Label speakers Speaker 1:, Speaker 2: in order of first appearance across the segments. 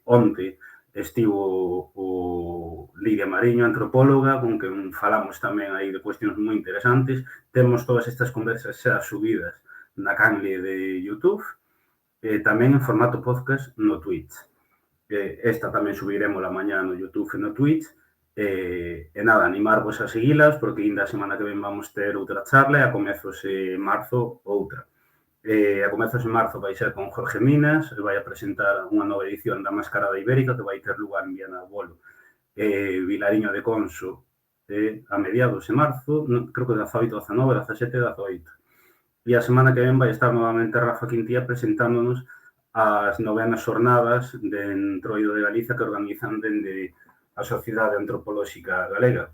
Speaker 1: onte estivo o Lidia Mariño, antropóloga, con quen falamos tamén aí de cuestións moi interesantes. Temos todas estas conversas xa subidas na canle de YouTube e tamén en formato podcast no Twitch. Esta tamén subiremos a mañá no YouTube e no Twitch. E nada, animarvos a seguilas, porque ainda a semana que ven vamos ter outra charla e a comezos de marzo outra. A comezos de marzo vai ser con Jorge Minas, vai a presentar unha nova edición da Mascarada Ibérica que vai ter lugar en Viana do Bolo, Vilariño de Conso, a mediados de marzo, creo que 18, 19, 17, 18. E a semana que ven vai estar novamente Rafa Quintía presentándonos as novenas xornadas de Entroido de Galicia que organizan dende a Sociedade Antropolóxica Galega.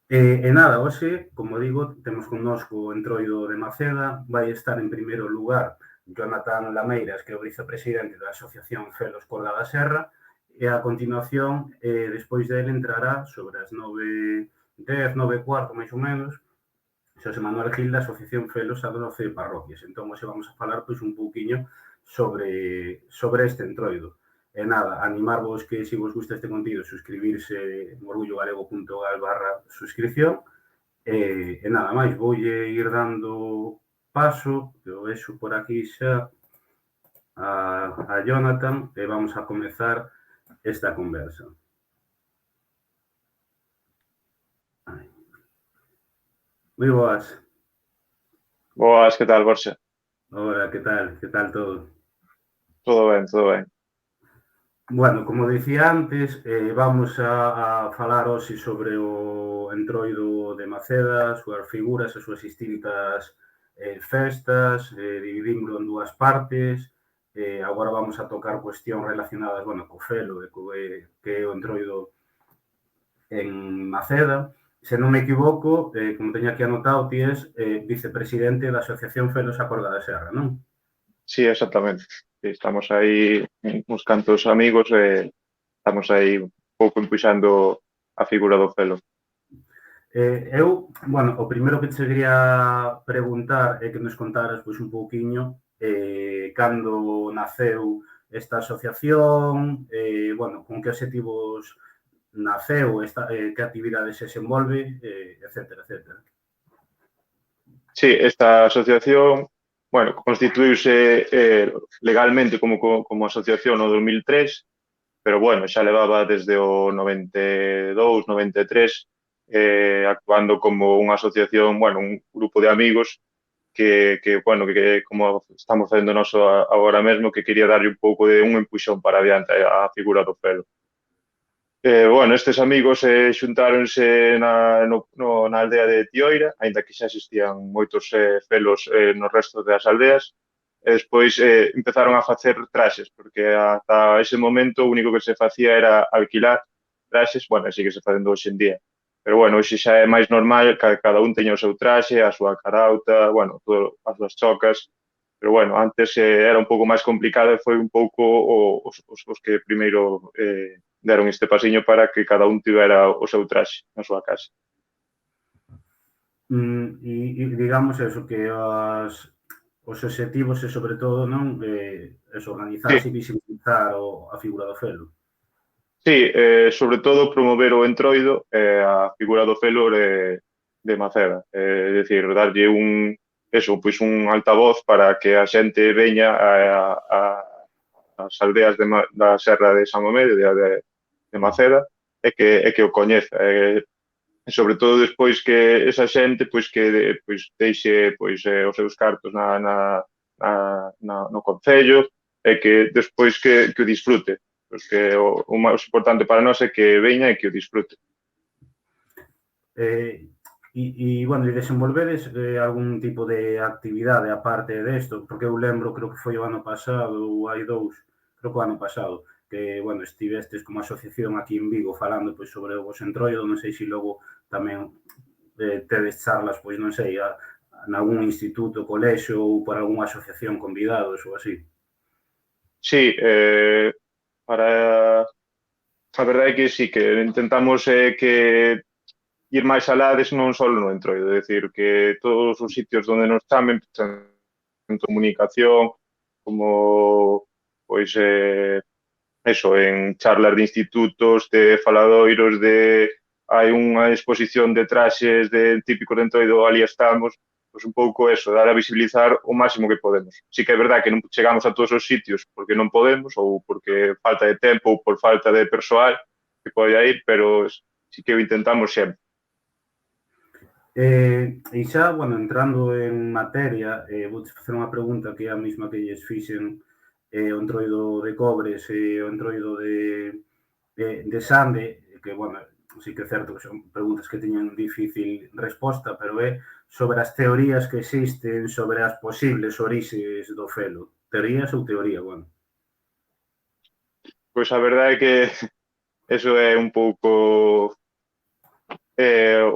Speaker 1: E nada, hoxe, como digo, temos connosco o Entroido de Maceda, vai estar en primeiro lugar Jonathan Lameiras, que é o vicepresidente da Asociación Felos Colga da Serra, e a continuación, despois dele, entrará sobre as 9:10, 9:15, máis ou menos, Xosé Manuel Gil da Asociación Felos a 12 parroquias. Entón, hoxe vamos a falar pois un pouquiño sobre este entroido. E nada, animarvos que se vos gusta este contido, suscribirse en orgullogalego.gal/suscripción. E nada máis, voulle ir dando paso, que o vexo por aquí xa, a Jonathan, e vamos a comezar esta conversa. Moi boas.
Speaker 2: Boas, que tal, Borja?
Speaker 1: Ora, que tal? Que tal todo?
Speaker 2: Todo ben, todo ben.
Speaker 1: Bueno, como dicía antes, vamos a falar hoxe sobre o Entroido de Maceda, as súas figuras, as súas distintas festas, dividímoslo en dúas partes. Agora vamos a tocar cuestións relacionadas, bueno, co felo e que é o Entroido en Maceda. Se non me equivoco, como teño aquí anotado, ti és vicepresidente da Asociación Felos a Colga da Serra, non?
Speaker 2: Sí, exactamente. Sí, estamos aí uns cantos amigos e estamos aí un pouco empuxando a figura do felo.
Speaker 1: Eu, bueno, o primeiro que te quería preguntar é que nos contaras pois un pouquiño cando naceu esta asociación, bueno, con que obxectivos naceu, que actividades se desenvolve, etcétera, etcétera.
Speaker 2: Sí, esta asociación, bueno, constituíuse legalmente como asociación no 2003, pero bueno, xa levaba desde o 92, 93 actuando como unha asociación, bueno, un grupo de amigos bueno, que como estamos facendo noso agora mesmo, que quería darlle un pouco de un empuxón para adiante á figura do felo. Bueno, estes amigos xuntáronse na aldea de Tioira, aínda que xa existían moitos felos no resto das aldeas, e despois empezaron a facer traxes, porque ata ese momento o único que se facía era alquilar traxes, bueno, así que se facendo hoxe en día. Pero bueno, hoxe xa é máis normal que cada un teña o seu traxe, a súa carauta, bueno, as súas chocas, pero bueno, antes era un pouco máis complicado e foi un pouco os que primeiro deron este pasiño para que cada un tivera o seu traxe na súa casa.
Speaker 1: E digamos eso, que os obxectivos e sobre todo, non, organizarse e visibilizar a figura do felo.
Speaker 2: Sí, sobre todo promover o entroido e a figura do felo de Maceda, é dicir, darlle un altavoz para que a xente veña ás aldeas da Serra de San Mamede, de Maceda, e que o coñeza. E sobre todo despois que esa xente que deixe os seus cartos no concello e que despois que o disfrute. Que o máis importante para nós é que veña e que o disfrute.
Speaker 1: Bueno, e desenvolvedes algún tipo de actividade aparte desto, porque eu lembro, creo que foi o ano pasado, ou hai dous, creo que o ano pasado, que, bueno, estivestes como asociación aquí en Vigo falando pois sobre o vos entroido, non sei se logo tamén tedes charlas, pois non sei, en algún instituto, colexio ou por algunha asociación convidados ou así.
Speaker 2: Sí, a verdade é que sí, que intentamos que ir máis alá non só no entroido, é dicir, que todos os sitios onde nos chamen, en comunicación, como pois eso, en charlas de institutos, de faladoiros, de hai unha exposición de traxes de típicos de Entroido, ali estamos, pois un pouco eso, dar a visibilizar o máximo que podemos. Sí que é verdad que non chegamos a todos os sitios porque non podemos, ou porque falta de tempo, ou por falta de persoal que poida ir, pero sí que o intentamos sempre.
Speaker 1: E xa, bueno, entrando en materia, vou facer unha pregunta que é a mesma que lles fixen o Entroido de Cobres e o Entroido de Sande, que, bueno, sí que é certo que son preguntas que teñen difícil resposta, pero é sobre as teorías que existen sobre as posibles orixes do felo. Teorías ou teoría, bueno.
Speaker 2: Pois a verdade é que eso é un pouco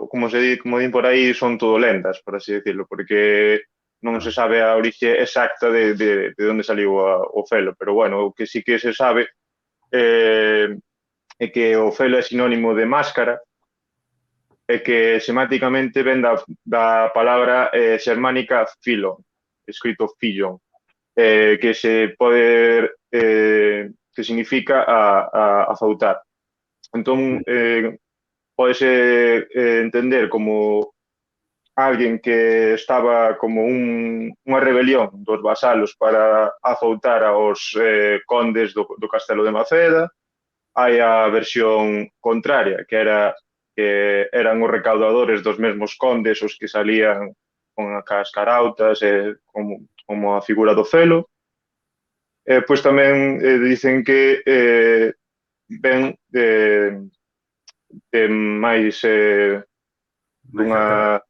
Speaker 2: como din por aí, son todo lendas, por así decirlo, porque non se sabe a orixe exacta de onde saliu o felo, pero bueno, o que sí que se sabe é que o felo é sinónimo de máscara e que semáticamente ven da palabra xermánica filon, escrito fillon, que se pode que significa a azoutar. Entón, podese entender como alguén que estaba como unha rebelión dos vasalos para azoutar aos condes do Castelo de Maceda. Hai a versión contraria, que eran os recaudadores dos mesmos condes os que salían con as carautas como a figura do felo. Pois tamén dicen que ven de máis dunha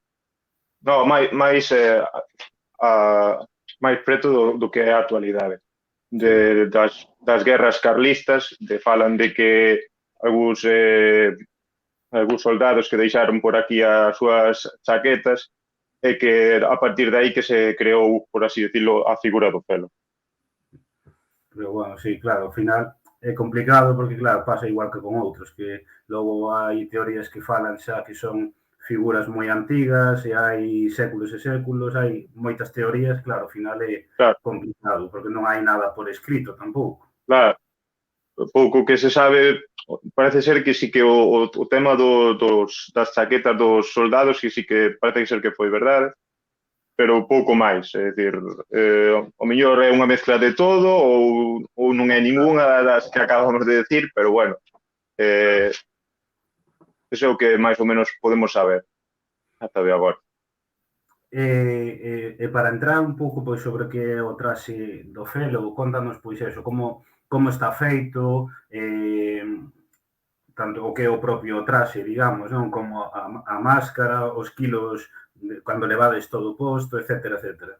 Speaker 2: no, máis máis preto do que é a actualidade. Das guerras carlistas, falan de que algúns soldados que deixaron por aquí as súas chaquetas e que a partir de aí que se creou, por así decirlo, a figura do felo.
Speaker 1: Pero, bueno, sí, claro, ao final é complicado porque, claro, pasa igual que con outros, que logo hai teorías que falan xa que son figuras moi antigas e hai séculos e séculos, hai moitas teorías, claro, ao final é complicado, porque non hai nada por escrito tampouco.
Speaker 2: Claro, pouco que se sabe, parece ser que sí que o tema das chaquetas dos soldados que sí que parece ser que foi verdade, pero pouco máis, é dicir, o mellor é unha mezcla de todo ou non é ninguna das que acabamos de decir, pero bueno, eso é o que máis ou menos podemos saber ata de agora.
Speaker 1: E para entrar un pouco pois sobre que é o traxe do felo, contanos pois eso, como está feito, tanto o que é o propio traxe, digamos, non? Como a máscara, os quilos cando levades todo posto, etcétera, etcétera.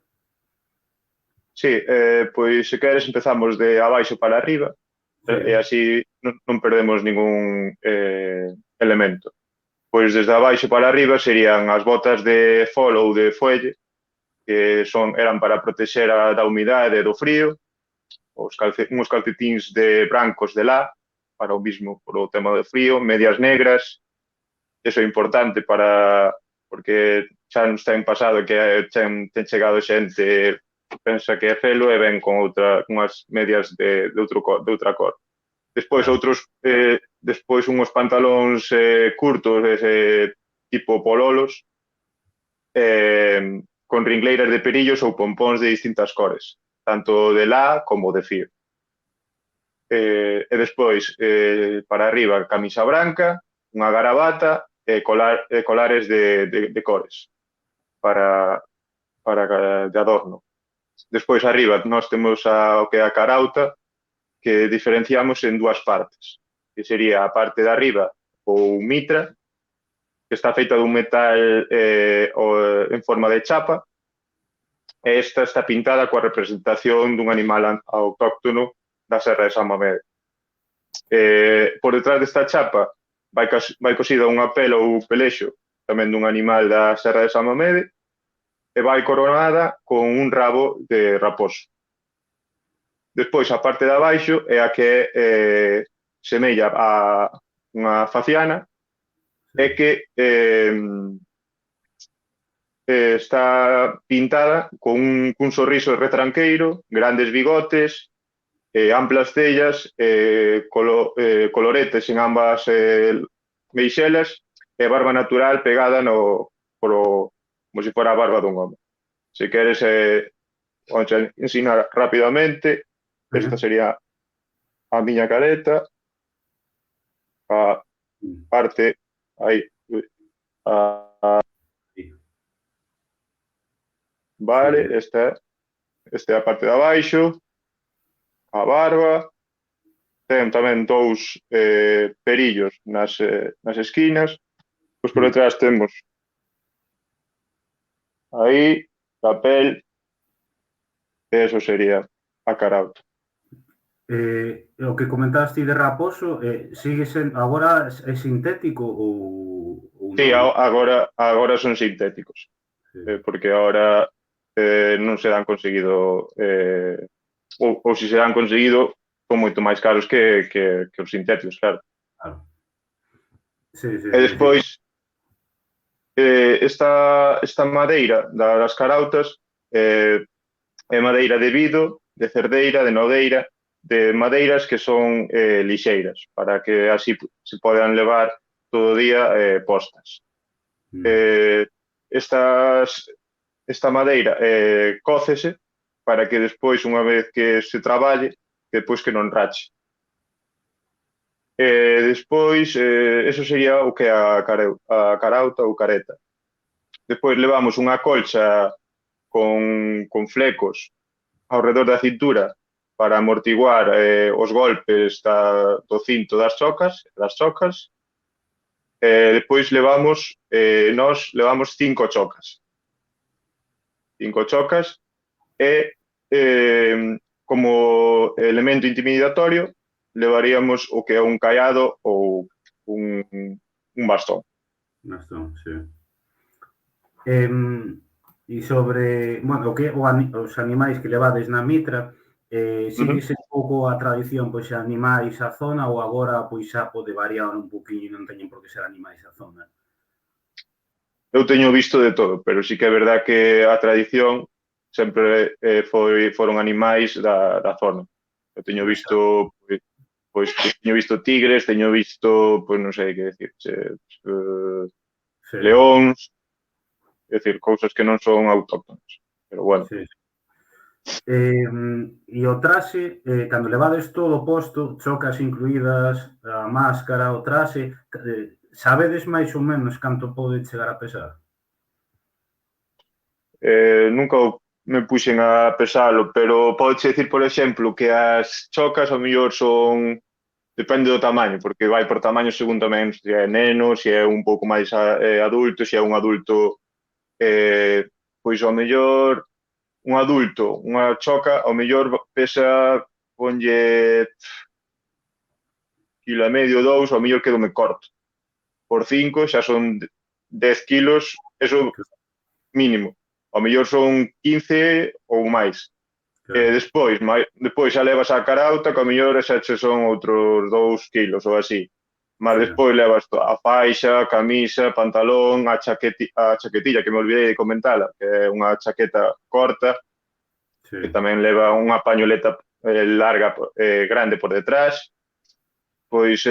Speaker 2: Sí, pois se queres empezamos de abaixo para arriba, sí. E así non perdemos ningún elemento. Pois desde abaixo para arriba serían as botas de fol ou de fuelle, que eran para protexer da humidade e do frío, uns calcetíns de brancos de lá, para o mismo, por o tema do frío, medias negras, eso é importante porque xa nos ten pasado que ten chegado xente pensa que é felo e ven con unhas medias de outra cor. Despois despois unhos pantalóns curtos tipo pololos con ringleiras de perillos ou pompóns de distintas cores, tanto de lá como de fío. E despois, para arriba, camisa branca, unha garabata e colares de cores de adorno. Despois, arriba, nós temos o que é a carauta, que diferenciamos en dúas partes, que sería a parte de arriba ou mitra, que está feita dun metal en forma de chapa, e esta está pintada coa representación dun animal autóctono da Serra de San Mamede. Por detrás desta chapa vai cosida unha pela ou pelexo tamén dun animal da Serra de San Mamede e vai coronada con un rabo de raposo. Despois, a parte de abaixo é a que semella a unha faciana e que está pintada con un sorriso retranqueiro, grandes bigotes amplas cellas, coloretes en ambas meixelas e barba natural pegada como se fora a barba dun home. Se queres, vamos a ensinar rapidamente. Esta sería a miña careta, a parte aí, vale, esta é a parte de abaixo, a barba, ten tamén dous perillos nas esquinas, pois por detrás temos aí a pel, e eso sería a carauta.
Speaker 1: O que comentaste de raposo, sigue sendo, agora é sintético ou
Speaker 2: Sí,
Speaker 1: non?
Speaker 2: agora son sintéticos, porque agora non se dan conseguido, ou se dan conseguido, son moito máis caros que os sintéticos, claro.
Speaker 1: Claro. Sí.
Speaker 2: E despois, esta madeira das carautas é madeira de vido, de cerdeira, de nogueira, de madeiras que son lixeiras, para que así se podan levar todo o día postas. Esta madeira cócese para que despois, unha vez que se traballe, que despois que non rache. Despois, eso sería o que é a carauta ou careta. Despois levamos unha colcha con flecos ao redor da cintura para amortiguar os golpes do cinto das chocas. Despois nós levamos 5 chocas. 5 chocas e como elemento intimidatorio levaríamos o que é un caiado ou un bastón.
Speaker 1: Bastón, sí. E sobre, bueno, o que os animais que levades na mitra, sigue un pouco a tradición, pois, animais a zona ou agora, pois, xa pode variar un poquinho e non teñen por que ser animais a zona?
Speaker 2: Eu teño visto de todo, pero sí que é verdad que a tradición sempre foron animais da zona. Eu teño visto, teño visto tigres, teño visto, pois non sei que decirche, leóns, é dicir, cousas que non son autóctonas, pero bueno.
Speaker 1: E o traxe, cando levades todo posto, chocas incluídas, a máscara, o traxe, sabedes máis ou menos canto pode chegar a pesar?
Speaker 2: Nunca me puxen a pesalo, pero podes dicir, por exemplo, que as chocas ao mellor son, depende do tamaño, porque vai por tamaño según tamén se é neno, se é un pouco máis adulto, se é un adulto, pois ao mellor un adulto, unha choca, ao mellor pesa, ponlle kilo e medio, 2, ao mellor quedome corto. Por 5 xa son 10 kilos, eso mínimo. Ao mellor son 15 ou máis. Despois xa levas a carauta, que ao mellor xa son outros 2 kilos ou así. Mas despois levas a faixa, a camisa, pantalón, a chaquetilla, que me olvidei de comentala, que é unha chaqueta corta, que tamén leva unha pañoleta larga, grande por detrás. Pois,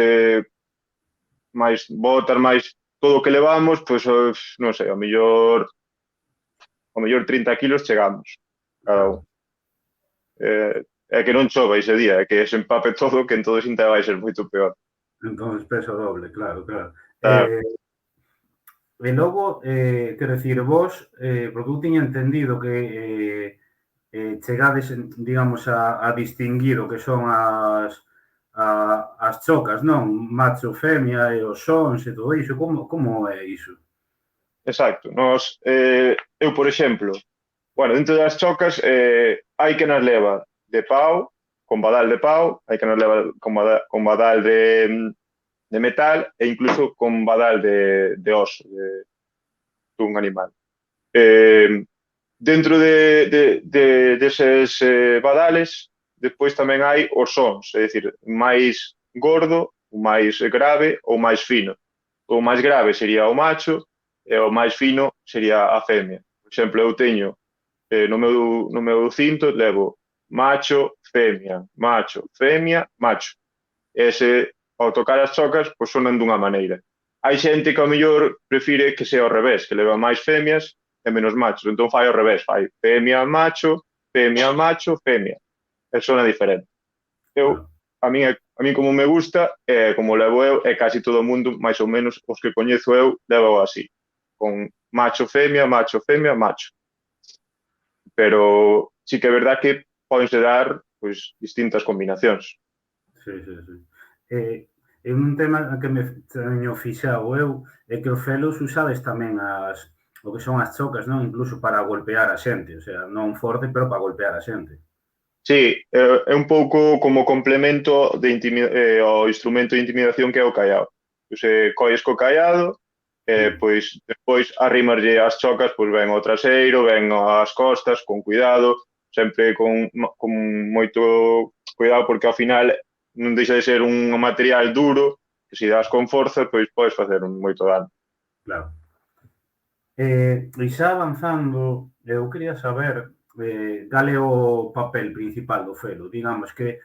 Speaker 2: máis botas, máis todo o que levamos, pois, non sei, ao mellor 30 kilos chegamos cada un. É que non chova ese día, é que se empape todo, que en todo xinta vai ser moito peor.
Speaker 1: Entón, peso doble, claro. E logo, quero dicir, vos, porque eu tiña entendido que chegades, digamos, a distinguir o que son as chocas, non? Macho, femia e os sons e todo iso. Como é iso?
Speaker 2: Exacto. Eu, por exemplo, dentro das chocas hai que nas leva de pau, con badal de pau, hai que nas leva con badal de metal e incluso con badal de oso, dun animal. Dentro deses badales, despois tamén hai os sons, é dicir, máis gordo, o máis grave ou máis fino. O máis grave sería o macho e o máis fino sería a femia. Por exemplo, eu teño no meu cinto levo macho, femia, macho, femia, macho. Ese, ao tocar as chocas, pois sonan dunha maneira. Hai xente que ao mellor prefire que sea ao revés, que leva máis femias e menos machos. Entón fai ao revés, fai femia, macho, femia. E sona diferente. Eu,
Speaker 1: Claro.
Speaker 2: a mí como me gusta, como levo eu, e casi todo o mundo, máis ou menos, os que coñezo eu, levo así. Con macho, femia, macho, femia, macho. Pero sí que é verdad que podense dar pois, distintas combinacións.
Speaker 1: Sí, sí, sí. E un tema que me teño fixado eu é que os felos usades tamén o que son as chocas, non? Incluso para golpear a xente, o sea, non forte, pero para golpear a xente.
Speaker 2: Sí, é un pouco como complemento ao instrumento de intimidación que é o caiado. Se colles co caiado, pois despois arrimarlle as chocas, pois ven ao traseiro, ven ás costas, con cuidado, sempre con moito cuidado, porque ao final non deixa de ser un material duro, que se das con forza, pois podes facer moito dano.
Speaker 1: Claro. E xa avanzando, eu quería saber cal é o papel principal do felo. Digamos que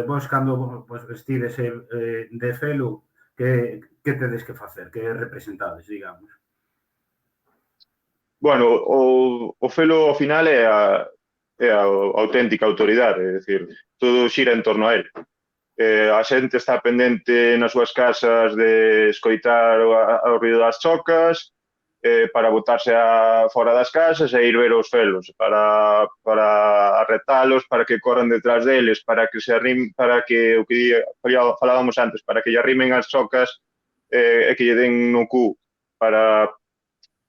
Speaker 1: vos cando vos vestides de felo, que tedes que facer? Que representades, digamos?
Speaker 2: Bueno, o felo ao final é a auténtica autoridade, é dicir, todo xira en torno a él. A xente está pendente nas súas casas de escoitar o ruido das chocas, para botarse fora das casas e ir ver os felos, para arretalos, para que corran detrás deles, para que para que, o que falábamos antes, para que lle arrimen as chocas e que lle den no cu, para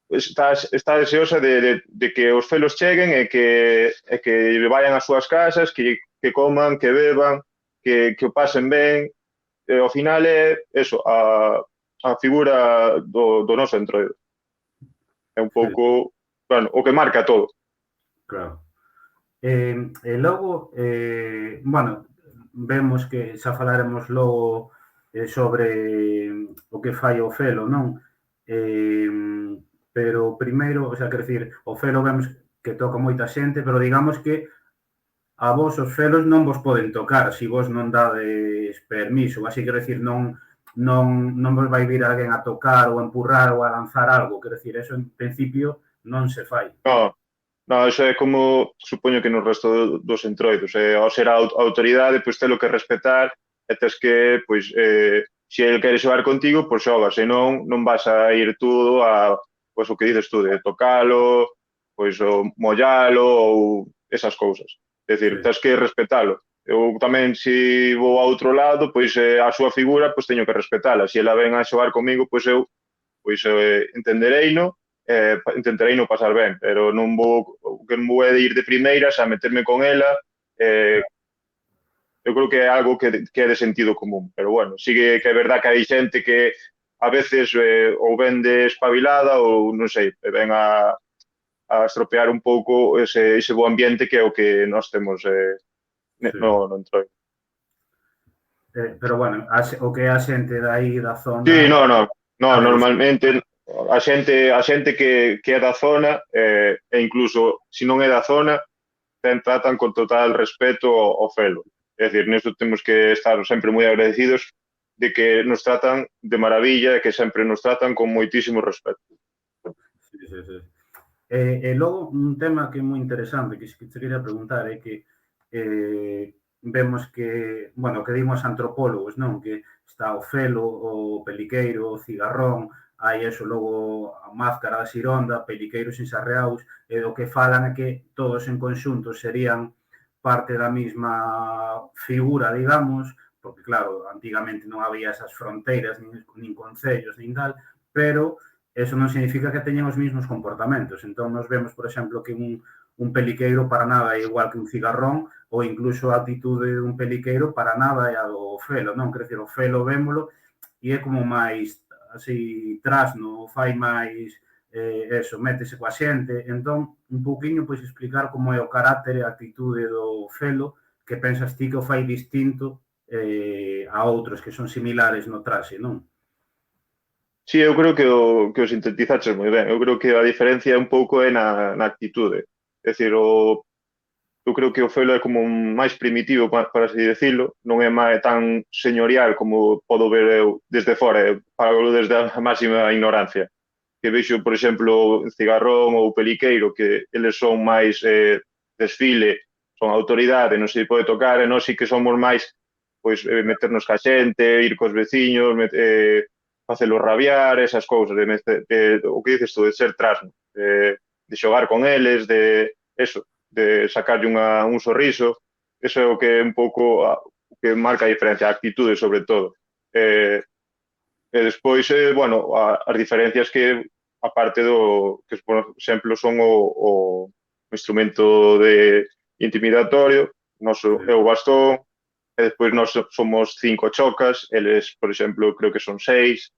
Speaker 2: está deseosa de que os felos cheguen e que vayan ás súas casas, que coman, que beban, que o pasen ben. Ao final é eso, a figura do noso entroido. É un pouco, bueno, o que marca todo.
Speaker 1: Claro. E logo, bueno, vemos que xa falaremos logo sobre o que fai o felo, non? Pero primeiro, o sea, quer decir, o felo vemos que toca moita xente, pero digamos que a vos os felos non vos poden tocar se vos non dades permiso, así quer decir, non vos vai vir alguén a tocar ou a empurrar ou a lanzar algo, quer decir, eso en principio non se fai.
Speaker 2: No, eso é como, supoño que no resto dos entroidos, ao ser a autoridade, pois telo que respetar e tes que, pois, se ele quere xogar contigo, pois xoga, senón non vas a ir tú pois o que dices tú, de tocalo, pois o mollalo ou esas cousas. É dicir,
Speaker 1: Sí.
Speaker 2: tens que respetalo. Eu tamén, se vou a outro lado, pois a súa figura, pois teño que respetala. Se ela ven a xogar comigo, pois eu entendereino, intentarei non pasar ben, pero non vou, que non vou ir de primeiras a meterme con ela, eu creo que é algo que é de sentido común, pero bueno, sigue que é verdad que hai xente que a veces ou ven de espabilada ou non sei, ven a estropear un pouco ese bo ambiente que é o que nós temos no entroido.
Speaker 1: Pero bueno, o que é a xente dai da zona...
Speaker 2: Sí, no, normalmente a xente que é da zona e incluso se non é da zona tratan con total respeto ao felo. É dicir, nisto temos que estar sempre moi agradecidos de que nos tratan de maravilla e que sempre nos tratan con moitísimo respeto.
Speaker 1: Sí, sí, sí. E logo, un tema que é moi interesante que te quería preguntar é que vemos que, bueno, que dimos antropólogos, non? Que está o felo, o peliqueiro, o cigarrón, hai eso, logo a máscara da xironda, peliqueiros ensarreados, e o que falan é que todos en conxunto serían parte da mesma figura, digamos, porque claro, antigamente non había esas fronteiras, nin concellos, nin tal, pero eso non significa que teñan os mesmos comportamentos. Entón, nos vemos, por exemplo, que un peliqueiro para nada é igual que un cigarrón, ou incluso a actitude dun peliqueiro para nada é a do felo, non? Quer dizer, o felo vémolo e é como máis así trasno, fai máis eso, métese coa xente. Entón, un pouquiño, pois, explicar como é o carácter e a actitude do felo que pensas ti que o fai distinto a outros que son similares no traxe, non?
Speaker 2: Sí, eu creo que o sintetizaches moi ben. Eu creo que a diferencia un pouco é na actitude. É dicir, eu creo que o felo é como máis primitivo, para así decirlo, non é máis tan señorial como podo ver eu desde fora, falo desde a máxima ignorancia. Que vexo, por exemplo, Cigarrón ou Peliqueiro, que eles son máis desfile, son autoridade, non se pode tocar, e nós sí que somos máis pois meternos ca xente, ir cos veciños, facelo rabiar, esas cousas, o que dices tú, de ser trasno, de xogar con eles, de eso, de sacarlle un sorriso, eso é o que é un pouco o que marca a diferencia, a actitude sobre todo. E despois, bueno, as diferencias que, aparte que, por exemplo, son o instrumento de intimidatorio, noso é o bastón, e despois nós somos 5 chocas, eles, por exemplo, creo que son 6,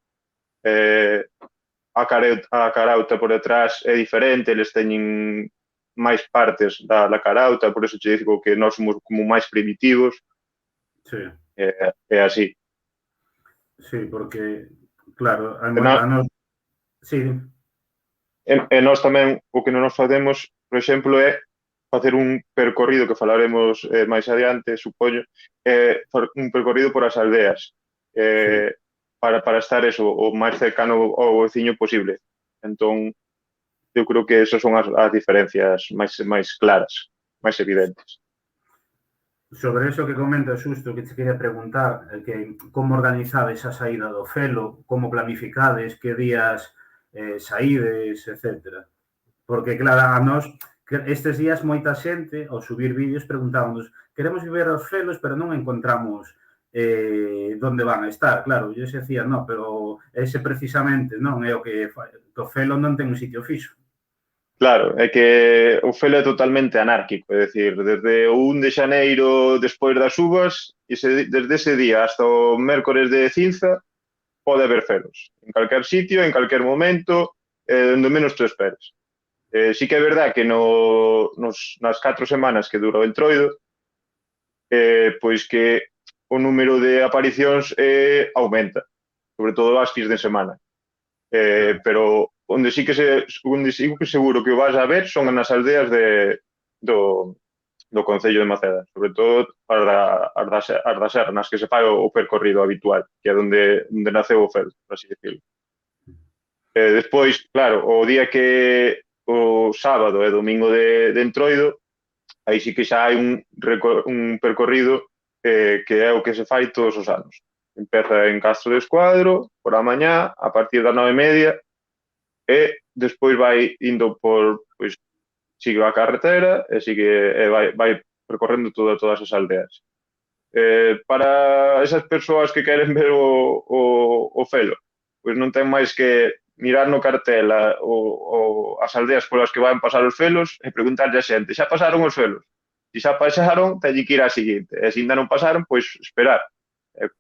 Speaker 2: a carauta por detrás é diferente, eles teñen máis partes da carauta, por eso te digo que nós somos como máis primitivos,
Speaker 1: Sí.
Speaker 2: É así.
Speaker 1: Sí, porque, claro,
Speaker 2: E nós,
Speaker 1: a nos... Sí,
Speaker 2: e nós tamén, o que non nos facemos, por exemplo, é facer un percorrido que falaremos máis adiante, supoño, un percorrido por as aldeas,
Speaker 1: sí.
Speaker 2: para estar eso, o máis cercano ao veciño posible. Entón, eu creo que esas son as diferencias máis claras, máis evidentes.
Speaker 1: Sobre eso que comentas xusto, que te quería preguntar, que como organizades a saída do felo, como planificades, que días saídes, etcétera. Porque, claro, a nós, estes días moita xente, ao subir vídeos, preguntábamos, queremos ver os felos, pero non encontramos donde van a estar. Claro, eu se decía, no, pero ese precisamente non é o que o felo non ten un sitio fixo.
Speaker 2: Claro, é que o felo é totalmente anárquico, é dicir, desde o 1 de xaneiro despois das uvas, desde ese día hasta o mércores de cinza, pode haber felos. En calquer sitio, en calquer momento, onde menos tú esperes. Sí que é verdad que nas 4 semanas que dura o entroido, pois que o número de aparicións aumenta, sobre todo as fins de semana. Pero onde sí que seguro que o vas a ver son nas aldeas do Concello de Maceda, sobre todo as da Serra, nas que se fai o percorrido habitual, que é onde naceu o fel, por así decirlo. Despois, claro, o día que o sábado e domingo de entroido, aí sí que xa hai un percorrido que é o que se fai todos os anos. Empeza en Castro de Escuadro, por a mañá, a partir das 9:30, e despois vai indo pois, sigue a carretera e vai percorrendo todas as aldeas. Para esas persoas que queren ver o felo, pois non ten máis que mirar no cartel as aldeas polas que van pasar os felos e preguntarlle a xente, xa pasaron os felos? Se xa pasaron, teñen que ir á seguinte. E se ainda non pasaron, pois esperar.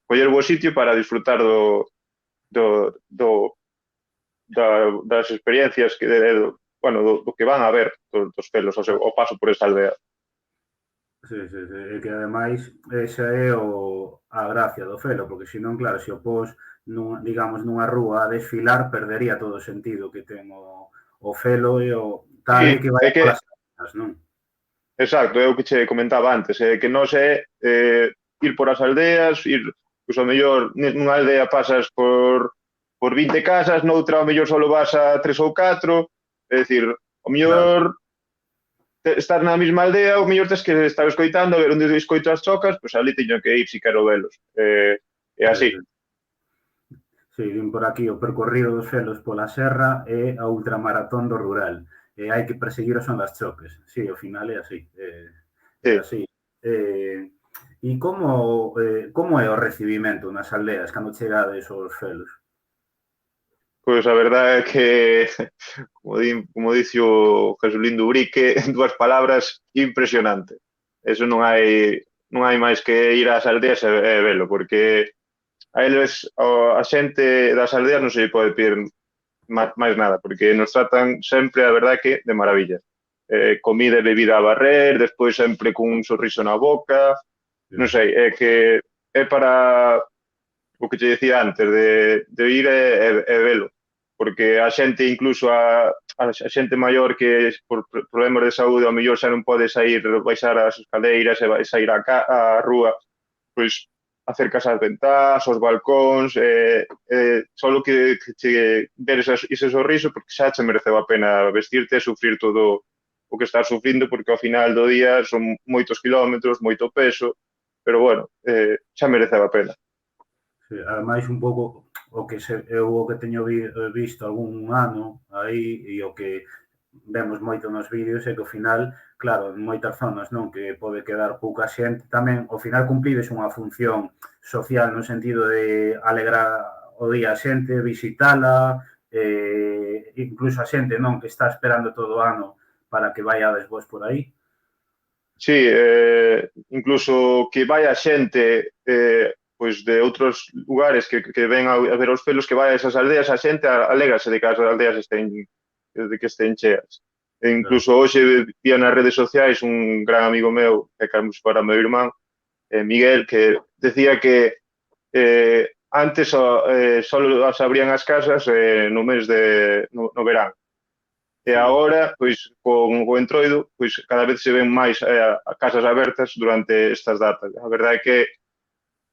Speaker 2: Coller o bo sitio para disfrutar das experiencias do que van a ver dos felos ao paso por esa aldea.
Speaker 1: Sí, sí, sí. E que ademais esa é a gracia do felo, porque senón, claro, se o pos digamos, nunha rúa a desfilar, perdería todo o sentido que ten o felo e o tal
Speaker 2: Sí,
Speaker 1: que vai polas aldeas, non?
Speaker 2: exacto, é o que che comentaba antes, que non é ir por as aldeas, pois ao mellor nunha aldea pasas por 20 casas, noutra ao mellor só vas a 3 ou 4, é dicir, ao mellor estar na mesma aldea, ao mellor tens que estar escoitando, a ver onde escoito as chocas, pois ali teño que ir si quero velos. É así.
Speaker 1: Sí, vin por aquí o percorrido dos felos pola serra e a ultramaratón do rural. Hai que perseguir son das choques. Sí, ao final é así. É
Speaker 2: Sí.
Speaker 1: así. E como é o recibimento nas aldeas cando chegades aos felos?
Speaker 2: Pois a verdade é que, como dice o Jesulín Dubrique, en 2 palabras, impresionante. Eso non hai máis que ir ás aldeas e velo, porque a eles, a xente das aldeas non se pode pedir máis nada, porque nos tratan sempre, a verdade, que de maravilla. Comida e bebida a barrer, despois sempre cun sorriso na boca, non sei, é que é para o que te decía antes, de ir e velo, porque a xente incluso a xente maior que por problemas de saúde ao mellor xa non pode sair, baixar as escaleiras e sair á rúa, pois acercas ás ventás, aos balcóns, solo que che ver ese sorriso porque xa che mereceu a pena vestirte e sufrir todo o que estás sufrindo, porque ao final do día son moitos kilómetros, moito peso, pero bueno, xa mereceu a pena.
Speaker 1: Sí, ademais un pouco o que o que teño visto algún ano aí e o que vemos moito nos vídeos é que ao final, claro, en moitas zonas non que pode quedar pouca xente, tamén ao final cumplides unha función social no sentido de alegrar o día a xente, visitala, incluso a xente non que está esperando todo o ano para que vaiades vos por aí.
Speaker 2: Sí, incluso que vai a xente pois de outros lugares que ven a ver os felos, que vai a esas aldeas, a xente alégrase de que as aldeas estén cheas. E incluso hoxe vía nas redes sociais un gran amigo meu, que acabamos para meu irmán, Miguel, que decía que antes só as abrían as casas no mes no verán. E agora, pois, con o entroido, pois cada vez se ven máis casas abertas durante estas datas. A verdade é que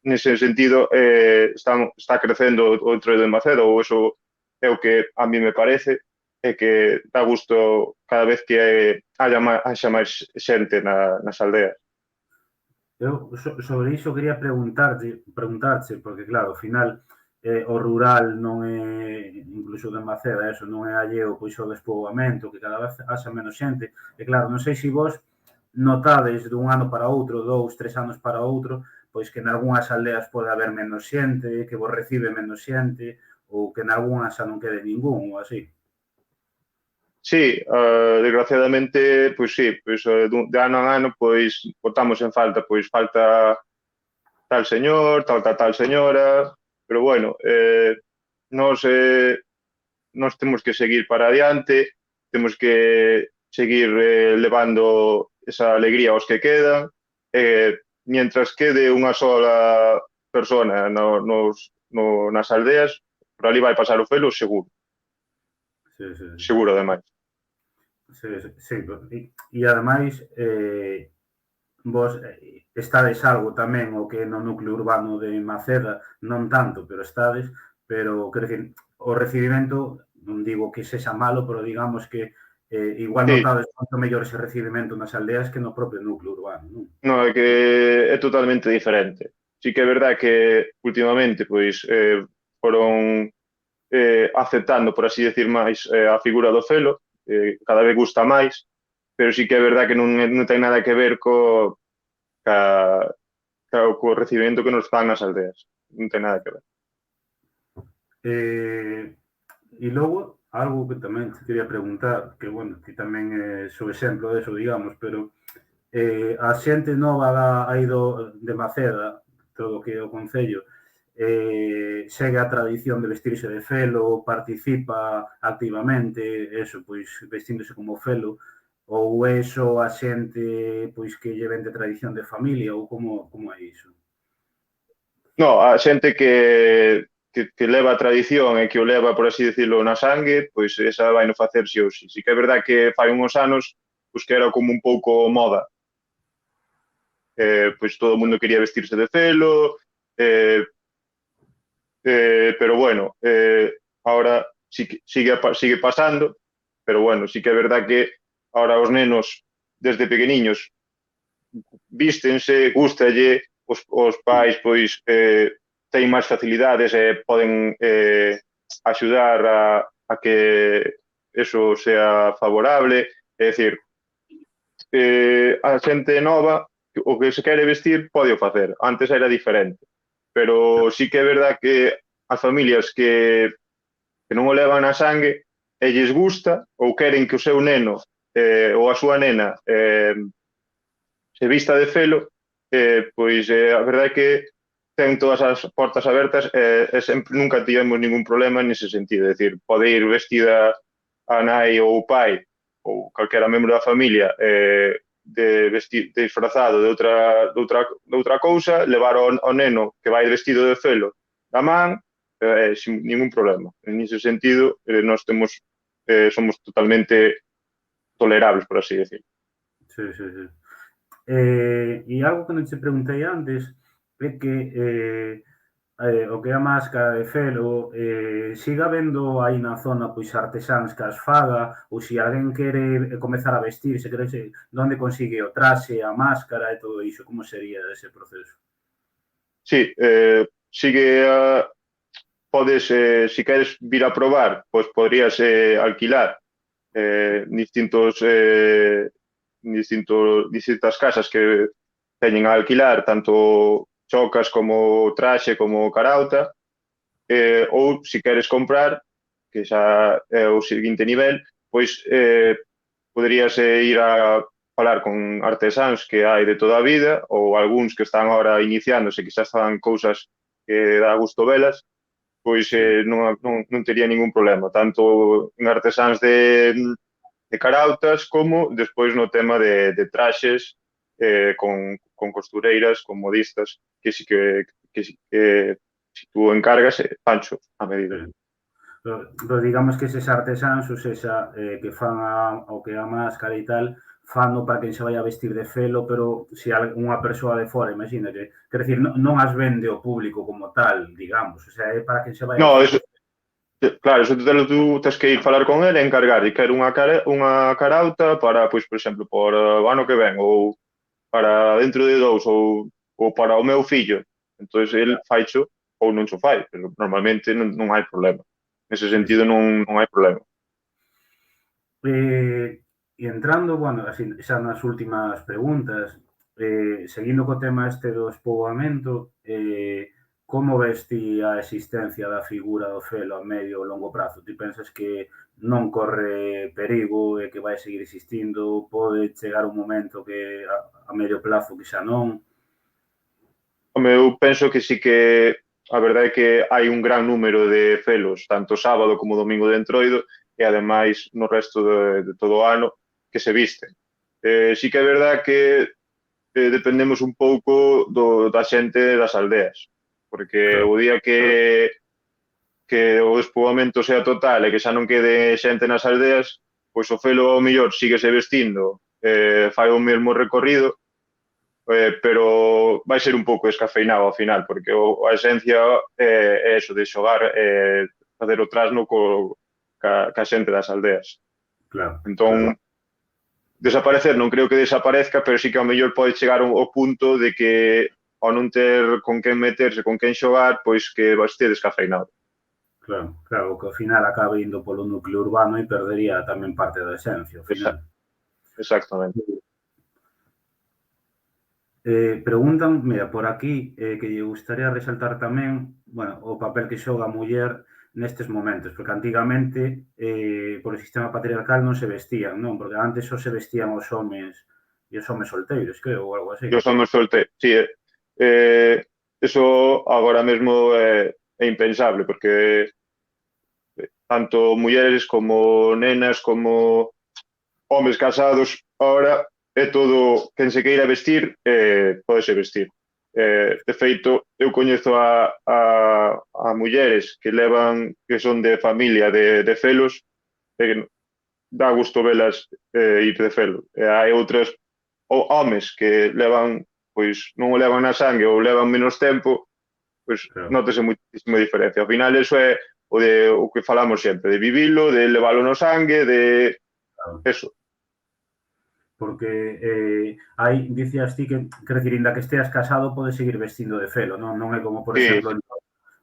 Speaker 2: nese sentido está crecendo o entroido en Macedo, ou eso é o que a mí me parece, é que dá gusto cada vez que haxa máis xente nas aldeas.
Speaker 1: Eu sobre iso quería preguntarche, porque claro, ao final o rural non é, incluso de Maceda, eso non é alleo pois ao despoboamento, que cada vez haxa menos xente, e claro, non sei se vos notades dun ano para outro, 2, 3 anos para outro, pois que en algunhas aldeas pode haber menos xente, que vos recibe menos xente, ou que en algunhas xa non quede ningún, ou así.
Speaker 2: Sí, desgraciadamente, pois sí, pois de ano a ano, pois botamos en falta, pois falta tal señor, tal señora, pero bueno, nos temos que seguir para adiante, temos que seguir levando esa alegría aos que quedan, mientras quede unha sola persona nas aldeas, por ali vai pasar o felo seguro.
Speaker 1: Sí, sí, sí.
Speaker 2: Seguro, ademais.
Speaker 1: Sí, sí, e ademais vos estades algo tamén o que no núcleo urbano de Maceda, non tanto, pero estades, pero quero dicir, o recibimento, non digo que sexa malo, pero digamos que igual
Speaker 2: Sí.
Speaker 1: notades moito mellor ese recibimento nas aldeas que no propio núcleo urbano, non?
Speaker 2: Non, é que é totalmente diferente. Sí que é verdad que últimamente pois foron aceptando, por así decir, máis a figura do felo, cada vez gusta máis, pero sí que é verdad que non ten nada que ver co recibimento que nos fan nas aldeas. Non ten nada que ver.
Speaker 1: E logo, algo que tamén te quería preguntar, que, bueno, ti tamén é o exemplo de eso, digamos, pero a xente nova aí de Maceda, todo o que é o Concello, segue a tradición de vestirse de felo, participa activamente, eso, pois, vestíndose como felo, ou é iso a xente pois que lle ven de tradición de familia, ou como é iso?
Speaker 2: No, a xente que leva a tradición e que o leva, por así decirlo, na sangue, pois esa vai no facer si ou si. Si que é verdad que fai uns anos pois que era como un pouco moda. Pois todo o mundo quería vestirse de felo, pero bueno, ahora sigue pasando, pero bueno, sí que é verdad que ahora os nenos desde pequeniños vístense, gustalle, os pais pois teñen máis facilidades e poden axudar a que eso sea favorable, é dicir, a xente nova o que se quere vestir pode o facer, antes era diferente, pero sí que é verdad que as familias que non o levan na sangue e lles gusta ou queren que o seu neno ou a súa nena se vista de felo, pois a verdade é que ten todas as portas abertas e sempre nunca tivemos ningún problema nese sentido, é dicir, pode ir vestida a nai ou o pai ou calquera membro da familia disfrazado de outra cousa, levar ao neno que vai vestido de felo da man sin ningún problema. En ese sentido, nós temos somos totalmente tolerables, por así decirlo.
Speaker 1: Sí, sí, sí. E algo que non te preguntei antes é que o que é a máscara de felo, siga habendo aí na zona pois artesáns que as faga, ou se alguén quere comezar a vestir, se quere, onde consigue o traxe, a máscara e todo iso, como sería ese proceso?
Speaker 2: Sí, sigue a, podes, si queres vir a probar, pois podrías alquilar distintas casas que teñen a alquilar tanto chocas como traxe como carauta, ou se queres comprar, que xa é o seguinte nivel, pois poderías ir a falar con artesáns que hai de toda a vida ou algúns que están agora iniciándose, que xa están cousas que dá gusto velas, pois
Speaker 1: Sí.
Speaker 2: non tería ningún problema, tanto en artesáns de carautas como despois no tema de traxes con costureiras, con modistas, que si que si tú encargas, pancho a medida.
Speaker 1: Sí. Pero digamos que eses artesáns, ou seja, que fan o que é a máscara e tal, fano para quen se vai a vestir de felo, pero se unha persoa de fora, imagina que, quer decir, non as vende ao público como tal, digamos, o sea, é para quen se vai a
Speaker 2: No,
Speaker 1: vestir
Speaker 2: eso,
Speaker 1: de felo.
Speaker 2: claro, eso tú tens que ir falar con ele e encargar e quero unha carauta para, pois, por exemplo, por o ano que ven ou para dentro de 2 ou para o meu fillo. Entón, el faicho ou non xo fai, pero normalmente non hai problema. Nese
Speaker 1: Sí, sí.
Speaker 2: sentido non hai problema.
Speaker 1: E entrando, bueno, así, xa nas últimas preguntas, seguindo co tema este do despoboamento, como ves ti a existencia da figura do felo a medio ou longo prazo? Ti pensas que non corre perigo e que vai seguir existindo? Pode chegar un momento que a medio plazo que xa non?
Speaker 2: Home, eu penso que sí que a verdade é que hai un gran número de felos, tanto sábado como domingo de Entroido, e ademais no resto de todo o ano, que se visten. Sí que é verdade que dependemos un pouco da xente das aldeas, porque
Speaker 1: Claro,
Speaker 2: o día que o despoboamento sea total e que xa non quede xente nas aldeas, pois o felo ao mellor síguese vestindo, fai o mesmo recorrido, pero vai ser un pouco descafeinado ao final, porque a esencia é eso, de xogar, facer o trasno ca xente das aldeas.
Speaker 1: claro, claro.
Speaker 2: Entón, desaparecer non creo que desaparezca, pero sí que ao mellor pode chegar ao punto de que ao non ter con quen meterse, con quen xogar, pois que este descafeinado.
Speaker 1: Claro, claro, que ao final acabe indo polo núcleo urbano e perdería tamén parte da esencia, ao final.
Speaker 2: Exactamente.
Speaker 1: Preguntan, mira, por aquí, que lle gustaría resaltar tamén, bueno, o papel que xoga a muller nestes momentos, porque antigamente, polo sistema patriarcal non se vestían, non? Porque antes só se vestían os homes e os homes solteiros, creo, ou algo así.
Speaker 2: Eu son solteiros, sí, eso agora mesmo é impensable, porque tanto mulleres como nenas como homes casados, ahora é todo quen se queira vestir, podese vestir. De feito, eu coñezo a mulleres que son de familia de felos, e dá gusto velas ir de felo. Hai outras homes que pois non o levan na sangue ou levan menos tempo, pois
Speaker 1: Claro,
Speaker 2: nótese moitísima diferencia. Ao final, eso é o que falamos sempre, de vivilo, de leválo no sangue, de
Speaker 1: claro.
Speaker 2: eso.
Speaker 1: Porque hai, dicías ti que, quer decir, inda que esteas casado, podes seguir vestindo de felo, non? Non é como, por
Speaker 2: Sí,
Speaker 1: exemplo,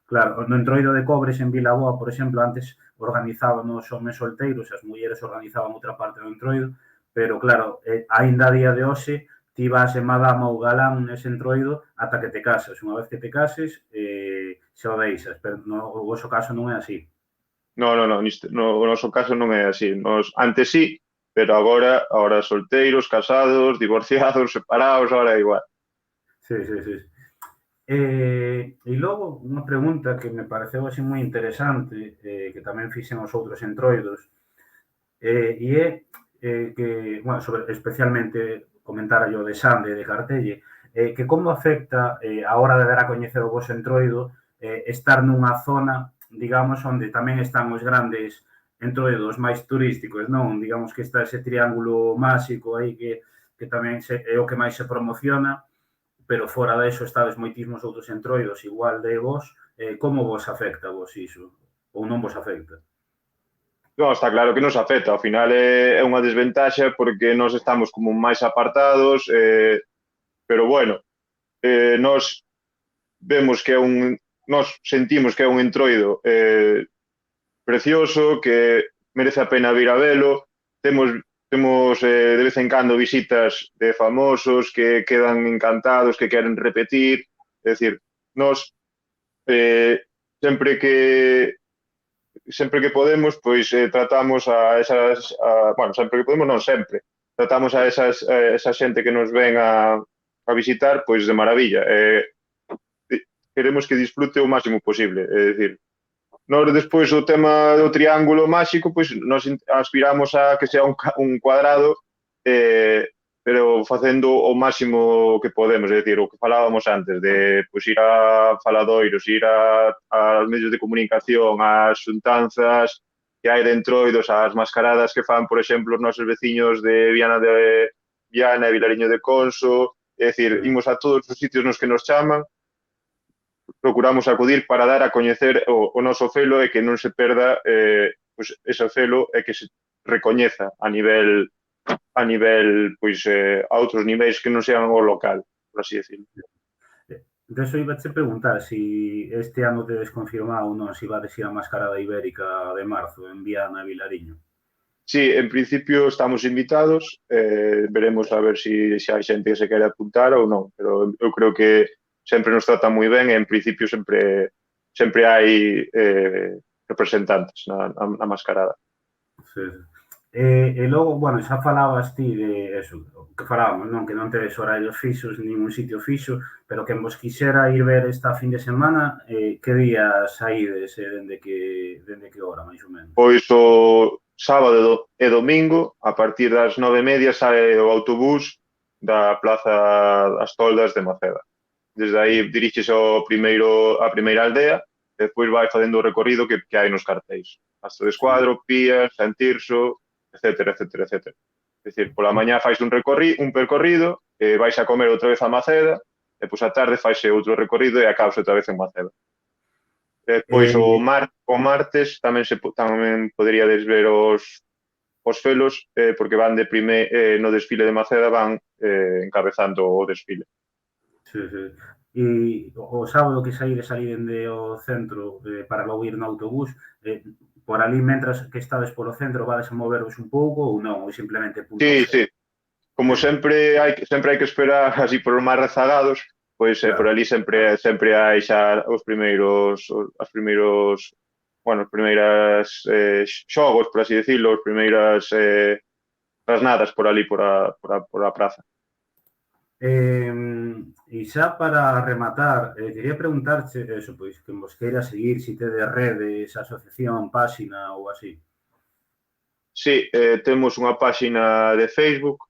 Speaker 1: claro, no Entroido de Cobres en Vilaboa, por exemplo, antes organizaban os homes solteiros, as mulleres organizaban outra parte do Entroido, pero claro, aínda a día de hoxe, ti vas en madama ou galán nese Entroido ata que te casas. Unha vez que te cases, xa o deixas, pero no o vosso caso non é así.
Speaker 2: no noso caso non é así. Antes sí, pero agora solteiros, casados, divorciados, separados, ahora é igual.
Speaker 1: Sí, sí, sí. E logo, unha pregunta que me pareceu así moi interesante, que tamén fixen os outros entroidos, e é que, bueno, especialmente comentara yo de Sande e de Cartelle, que como afecta a hora de dar a coñecer o vosso entroido estar nunha zona, digamos, onde tamén están os grandes entroidos máis turísticos, non? Digamos que está ese triángulo máxico aí que tamén é o que máis se promociona, pero fora deso estades moitísimos outros entroidos igual de vos, como vos afecta vos iso? Ou non vos afecta?
Speaker 2: Non, está claro que nos afecta. Ao final é unha desventaxa porque nós estamos como máis apartados, pero bueno, nós vemos que é nós sentimos que é un entroido precioso, que merece a pena vir a velo. Temos de vez en cando visitas de famosos que quedan encantados, que queren repetir. É dicir, nós sempre que podemos, pois tratamos a esas, bueno, sempre que podemos, non sempre, tratamos a esa xente que nos ven a visitar, pois de maravilla. Queremos que disfrute o máximo posible, é dicir, nós despois o tema do triángulo máxico, pois nos aspiramos a que sea un cuadrado, pero facendo o máximo que podemos, é dicir, o que falábamos antes, de pois, ir a faladoiros, ir a medios de comunicación, ás xuntanzas que hai de entroidos, ás mascaradas que fan, por exemplo, os nosos veciños de Viana e Vilariño de Conso, é dicir, imos a todos os sitios nos que nos chaman, procuramos acudir para dar a coñecer o noso felo e que non se perda pois, ese felo e que se recoñeza a nivel pois, a outros niveis que non sean o local, por así decirlo.
Speaker 1: De eso iba a te preguntar si este ano tedes confirmado ou non se vades ir a Mascarada Ibérica de marzo en Viana e Vilariño.
Speaker 2: Sí, en principio estamos invitados, veremos a ver se hai xente que se quere apuntar ou non, pero eu creo que sempre nos tratan moi ben e en principio sempre hai representantes na mascarada.
Speaker 1: Sí. E logo, bueno, xa falabas ti de eso, que falábamos, non? Que non tedes horarios fixos, nin un sitio fixo, pero que vos quixera ir ver esta fin de semana, que días saídes e dende que hora, máis ou menos?
Speaker 2: Pois o sábado e domingo, a partir das 9:30, sae o autobús da Plaza das Toldas de Maceda. Desde aí dirixes a primeira aldea e despois vai facendo o recorrido que hai nos cartéis. Castro de Escuadro, Pías, San Tirso, etcétera. É dicir, pola mañá fais un percorrido, vais a comer outra vez a Maceda, e pois a tarde faise outro recorrido e acabas outra vez en Maceda. Depois o martes tamén poderíades ver os felos, porque van no desfile de Maceda van encabezando o desfile.
Speaker 1: Sí. E o sábado que saídes ali dende o centro para logo ir no autobús, por ali, mentras que estades polo centro, vades a moveros un pouco ou non? Ou simplemente punto
Speaker 2: Sí. Como sempre hai que esperar así por os máis rezagados, pois por ali sempre hai xa os primeiros xogos, por así decirlo, as primeiras trasnadas por ali por a praza.
Speaker 1: E xa para rematar, quería preguntarche eso, pois, que vos queira seguir, se tedes redes, asociación, páxina ou así.
Speaker 2: Sí, temos unha páxina de Facebook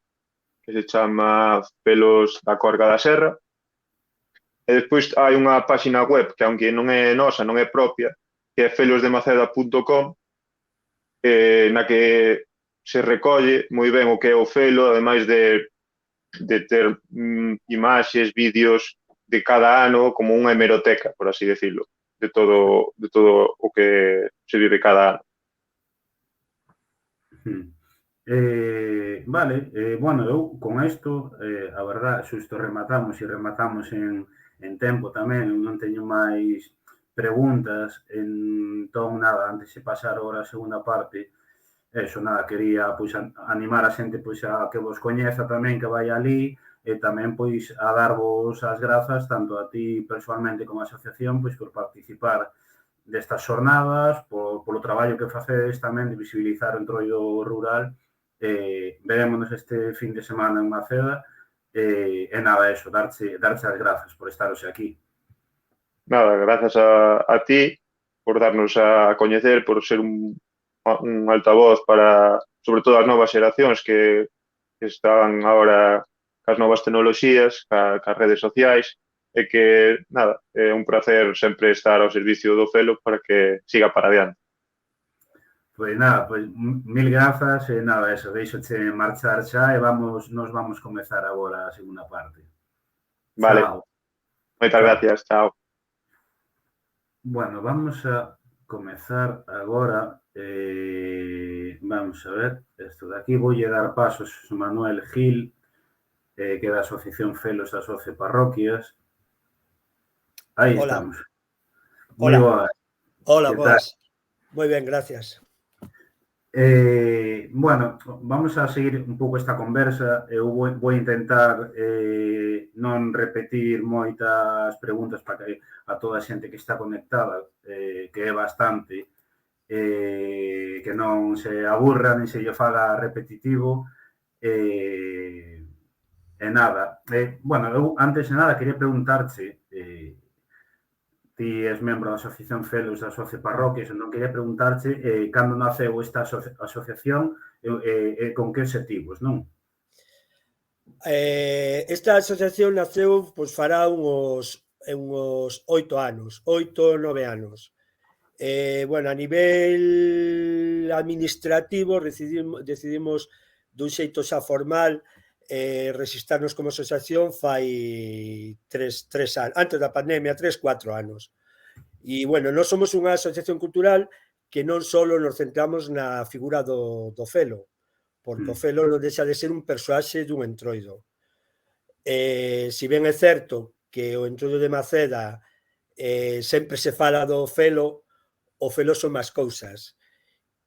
Speaker 2: que se chama Pelos da Corga da Serra, e despois hai unha páxina web que, aunque non é nosa, non é propia, que é felosdemaceda.com, na que se recolle moi ben o que é o felo, ademais de ter imaxes, vídeos de cada ano, como unha hemeroteca, por así decirlo, de todo o que se vive cada ano.
Speaker 1: Vale, bueno, eu con isto, a verdad, xusto rematamos en tempo tamén, eu non teño máis preguntas, entón nada, antes de pasar agora a segunda parte, eso, nada, quería pois animar a xente pois a que vos coñeza tamén, que vai ali, e tamén pois a darvos as grazas tanto a ti personalmente como a asociación pois por participar destas xornadas, polo traballo que facedes tamén de visibilizar o entroido rural. Verémonos este fin de semana en Maceda e nada, eso, darche as grazas por estar hoxe aquí.
Speaker 2: Nada, grazas a ti por darnos a coñecer, por ser un altavoz para, sobre todo, as novas xeracións que están agora cas novas tecnoloxías, cas redes sociais, e que, nada, é un placer sempre estar ao servicio do felo para que siga para adiante.
Speaker 1: Pois nada, pois mil grazas e nada, eso, deixoche marchar xa e nos vamos comezar agora a segunda parte.
Speaker 2: Vale,
Speaker 1: Chao.
Speaker 2: moitas
Speaker 1: Chao.
Speaker 2: gracias, chao.
Speaker 1: Bueno, vamos a comezar agora. Vamos a ver, isto de aquí. Voulle dar pasos a Manuel Gil, que é da Asociación Felos das 12 Parroquias. Aí
Speaker 3: Hola.
Speaker 1: estamos. Moi
Speaker 3: Hola.
Speaker 1: boa.
Speaker 3: Hola,
Speaker 1: Que tal?
Speaker 3: boas. Moi ben, gracias.
Speaker 1: Bueno, vamos a seguir un pouco esta conversa. Eu vou intentar non repetir moitas preguntas para que a toda a xente que está conectada, que é bastante, que non se aburra nem se lle faga repetitivo. E nada. Bueno, eu antes de nada quería preguntarche, ti és membro da Asociación Felos das 12 Parroquias, non quería preguntarche cando naceu esta asociación e con que objetivos, non?
Speaker 3: Esta asociación naceu, pois fará uns 8 anos, 8 ou 9 anos. Bueno, a nivel administrativo decidimos dun xeito xa formal registrarnos como asociación fai 3 anos, antes da pandemia, 3-4 anos. E, bueno, nós somos unha asociación cultural que non só nos centramos na figura do felo, porque o felo non deixa de ser un persoaxe dun entroido. Si ben é certo que o entroido de Maceda sempre se fala do felo, o felo son máis cousas.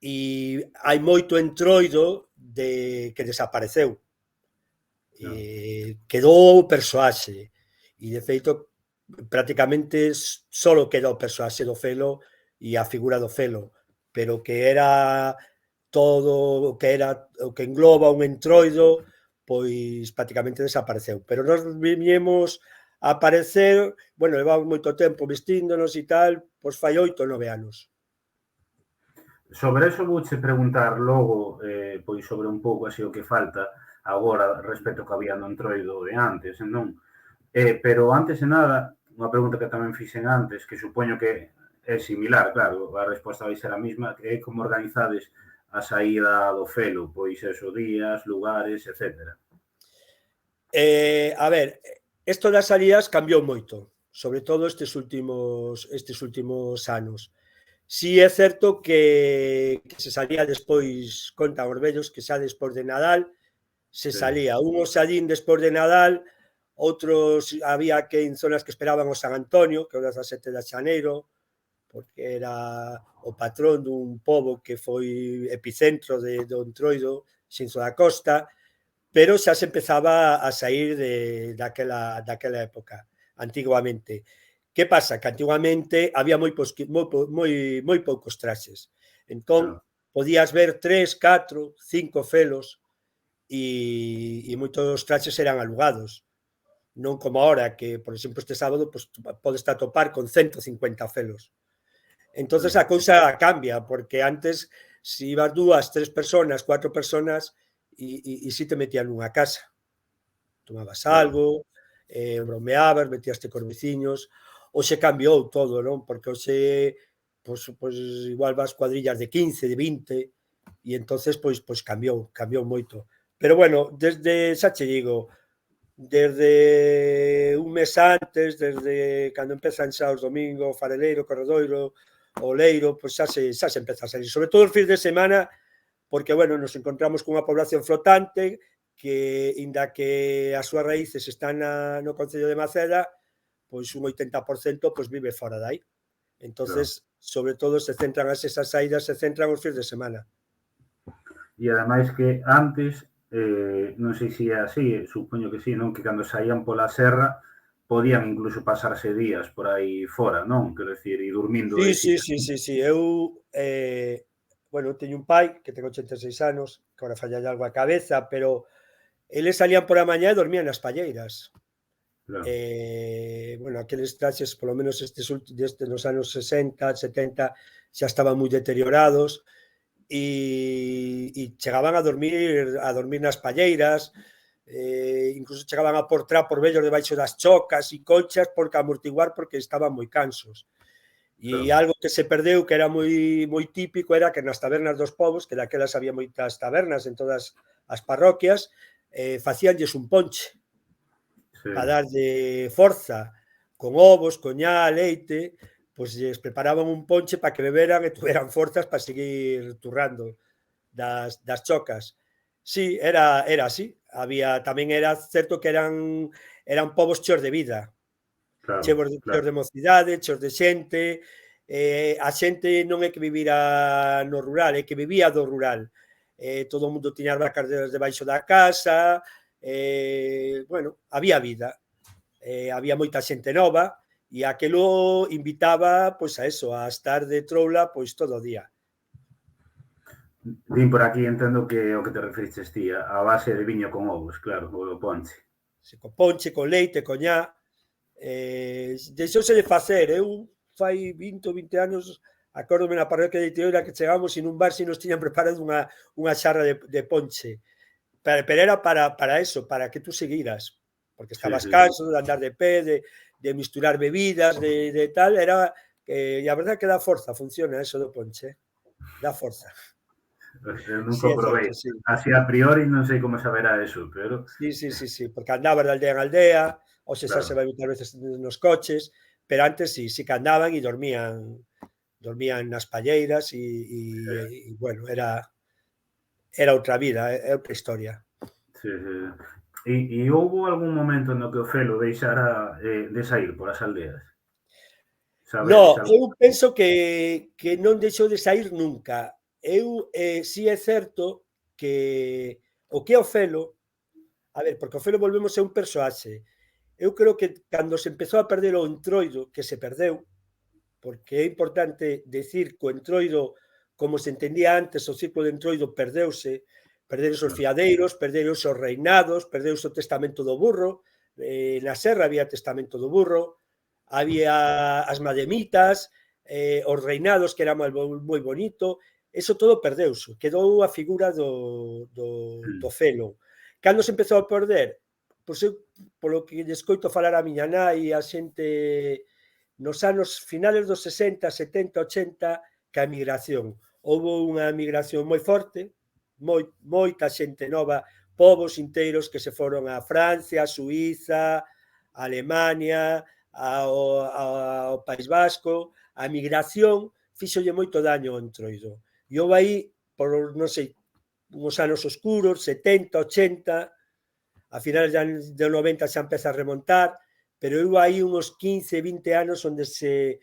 Speaker 3: E hai moito entroido que desapareceu. Quedou o persoaxe. E, de feito, prácticamente só queda o persoaxe do felo e a figura do felo. Pero que era todo o que engloba un entroido, pois prácticamente desapareceu. Pero nós viñemos a aparecer, bueno, levamos moito tempo vestíndonos e tal, pois fai 8 ou 9 anos.
Speaker 1: Sobre eso vouche preguntar logo, pois sobre un pouco así o que falta agora respecto que había no entroido de antes, non? Pero antes de nada, unha pregunta que tamén fixen antes, que supoño que é similar, claro, a resposta vai ser a mesma, que é como organizades a saída do felo, pois esos días, lugares, etc.
Speaker 3: A ver, isto das saídas cambiou moito, sobre todo estes últimos anos. Si é certo que se salía despois, contan os vellos, que xa despois de Nadal se salía. Uns salín despois de Nadal, outros había que en zonas que esperaban o San Antonio, que é o 17 de xaneiro, porque era o patrón dun pobo que foi epicentro do entroido xinzo da costa, pero xa se empezaba a sair daquela época, antiguamente. Que pasa? Que antiguamente había moi poucos traxes. Entón, podías ver 3, 4, 5 felos e moitos traxes eran alugados. Non como ahora, que, por exemplo, este sábado podes atopar con 150 felos. Entonces a cousa cambia, porque antes, se ibas 2, 3 personas, 4 personas, e si te metían nunha casa. Tomabas algo, bromeabas, metíaste cos veciños. Hoxe cambiou todo, non? Porque hoxe, pois igual vas cuadrillas de 15, de 20, e entonces, pois cambiou moito. Pero, bueno, xa che digo, desde un mes antes, desde cando empezan xa os domingos, fareleiro, corredoiro, o leiro, pois xa se empeza a salir. Sobre todo os fins de semana, porque, bueno, nos encontramos cunha población flotante que, inda que as súas raíces están no Concello de Maceda, pois un 80% pois vive fora dai. Entonces, sobre todo, se centran esas saídas, se centran os fins de semana.
Speaker 1: E ademais que antes, non sei se é así, supoño que sí, non? Que cando saían pola serra podían incluso pasarse días por aí fora, non? Quero dicir, e dormindo de
Speaker 3: Sí. Eu, bueno, teño un pai que ten 86 anos, que agora falla algo a cabeza, pero eles salían por a mañá e dormían nas palleiras. Bueno, aqueles traxes, polo menos nos anos 60, 70, xa estaban moi deteriorados e chegaban a dormir nas palleiras, incluso chegaban a por vellos debaixo das chocas e colchas porque amortiguar, porque estaban moi cansos. E algo que se perdeu, que era moi típico, era que nas tabernas dos povos, que daquelas había moitas tabernas en todas as parroquias, facíanlles un ponche para darlle forza, con ovos, coñá, leite, pois lles preparaban un ponche para que beberan e tuveran forzas para seguir turrando das chocas. Sí, era así. Tamén era certo que eran povos cheos de vida, cheos de mocidade, cheos de xente. A xente non é que vivira no rural, é que vivía do rural. Todo o mundo tiña as vacas debaixo da casa, bueno, había vida. Había moita xente nova e aquelo invitaba pois a eso, a estar de troula pois todo o día.
Speaker 1: Din por aquí, entendo que o que te referistes ti, a base de viño con ovos, claro, o ponche.
Speaker 3: Con ponche, con leite, coñá. Deixouse de facer. Eu fai 20 ou 20 anos acórdome na parroquia de Teoira que chegamos e nun bar se nos tiñan preparado unha xarra de ponche. Pero era para eso, para que tú seguiras, porque estabas canso de andar de pé, de misturar bebidas, de tal, e a verdade que dá forza, funciona eso do ponche, dá forza.
Speaker 1: Eu nunca o probei. Así a priori non sei como saberá eso, pero...
Speaker 3: Sí, porque andabas de aldea en aldea, hoxe xa se vai moitas veces nos coches, pero antes sí que andaban e dormían nas palleiras e bueno, era outra vida, é outra historia.
Speaker 1: Sí. E houbo algún momento no que o Felo deixara de sair por as aldeas?
Speaker 3: No, eu penso que non deixou de sair nunca. Si é certo que o que é o Felo, a ver, porque o Felo volvemos a un persoaxe. Eu creo que cando se empezou a perder o entroido, que se perdeu, porque é importante decir que o entroido, como se entendía antes, o ciclo de entroido perdeuse, perdeuse os fiadeiros, perdeuse os reinados, perdeuse o testamento do burro, na serra había testamento do burro, había as mademitas, os reinados, que era moi bonito, eso todo perdeuse, quedou a figura do Felo. Cando se empezou a perder? Pois eu, polo que lle escoito falar a miña nai, a xente nos anos finales dos 60, 70, 80, que a migración. Houve unha migración moi forte, moita xente nova, povos inteiros que se foron a Francia, a Suiza, a Alemania, ao País Vasco. A migración fixolle moito daño ao entroido. E houve aí, por non sei, uns anos oscuros, 70, 80, a finales do 90 xa empeza a remontar, pero houve aí uns 15, 20 anos onde se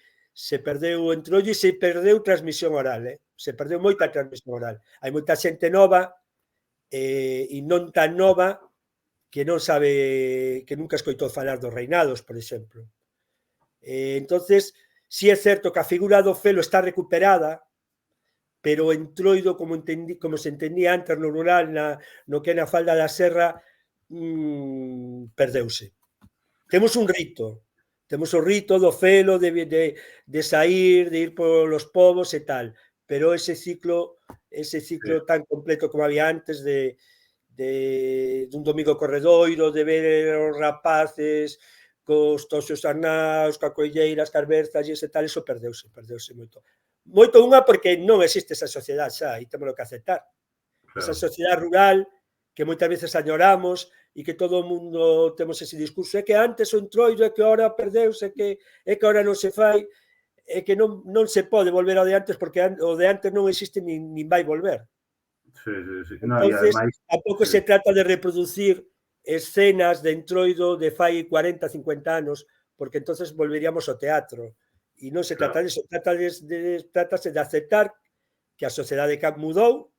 Speaker 3: perdeu o entroido e se perdeu transmisión oral, se perdeu moita transmisión oral. Hai moita xente nova e non tan nova que non sabe, que nunca escoitou falar dos reinados, por exemplo. Entonces, si é certo que a figura do Felo está recuperada, pero o entroido, como se entendía antes no rural, no que é na falda da serra, perdeuse. Temos un rito, temos o rito do Felo, de sair, de ir polos povos e tal, pero ese ciclo tan completo como había antes, dun domingo corredoiro, de ver os rapaces cos toxos arnaos, coa colleiras, cas berzas e ese tal, eso perdeuse moito. Moito unha porque non existe esa sociedade xa, e temos que aceptar. Esa sociedade rural que moitas veces añoramos e que todo o mundo temos ese discurso, é que antes o entroido, é que ahora perdeuse, é que ahora non se fai, é que non se pode volver ao de antes porque o de antes non existe nin vai volver. Entonces, tampouco se trata de reproducir escenas de entroido de fai 40, 50 anos, porque entonces volveríamos ao teatro. E non se trata disso, trátase de aceptar que a sociedade mudou,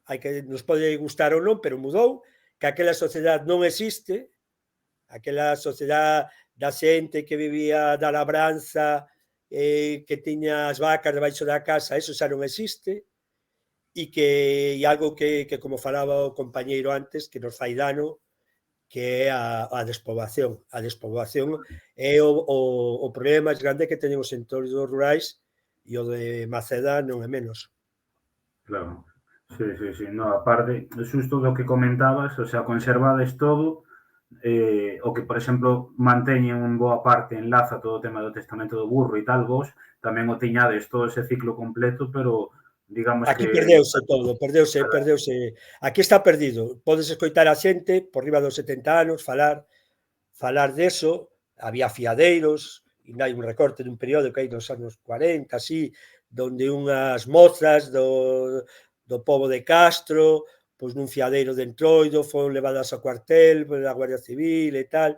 Speaker 3: hai que nos pode gustar ou non, pero mudou, que aquela sociedade non existe, aquela sociedade da xente que vivía da labranza, que tiña as vacas debaixo da casa, eso xa non existe, e que algo que como falaba o compañeiro antes, que nos fai dano, que é a despoboación. A despoboación é o problema máis grande que teñen os entornos rurais, e o de Maceda non é menos.
Speaker 1: Claro, sí. No, aparte, xusto do que comentabas, o sea, conservades todo o que, por exemplo, manteñen en boa parte, enlaza todo o tema do testamento do burro e tal, vos tamén o tiñades todo ese ciclo completo, pero digamos
Speaker 3: Aquí
Speaker 1: que...
Speaker 3: perdeuse todo, perdeuse. Aquí está perdido. Podes escoitar a xente por riba dos 70 anos falar deso, había fiadeiros, e hai un recorte dun período que hai dos anos 40, así, donde unhas mozas do pobo de Castro, pois nun fiadeiro de Entroido, foron levadas ao cuartel pola Guardia Civil e tal,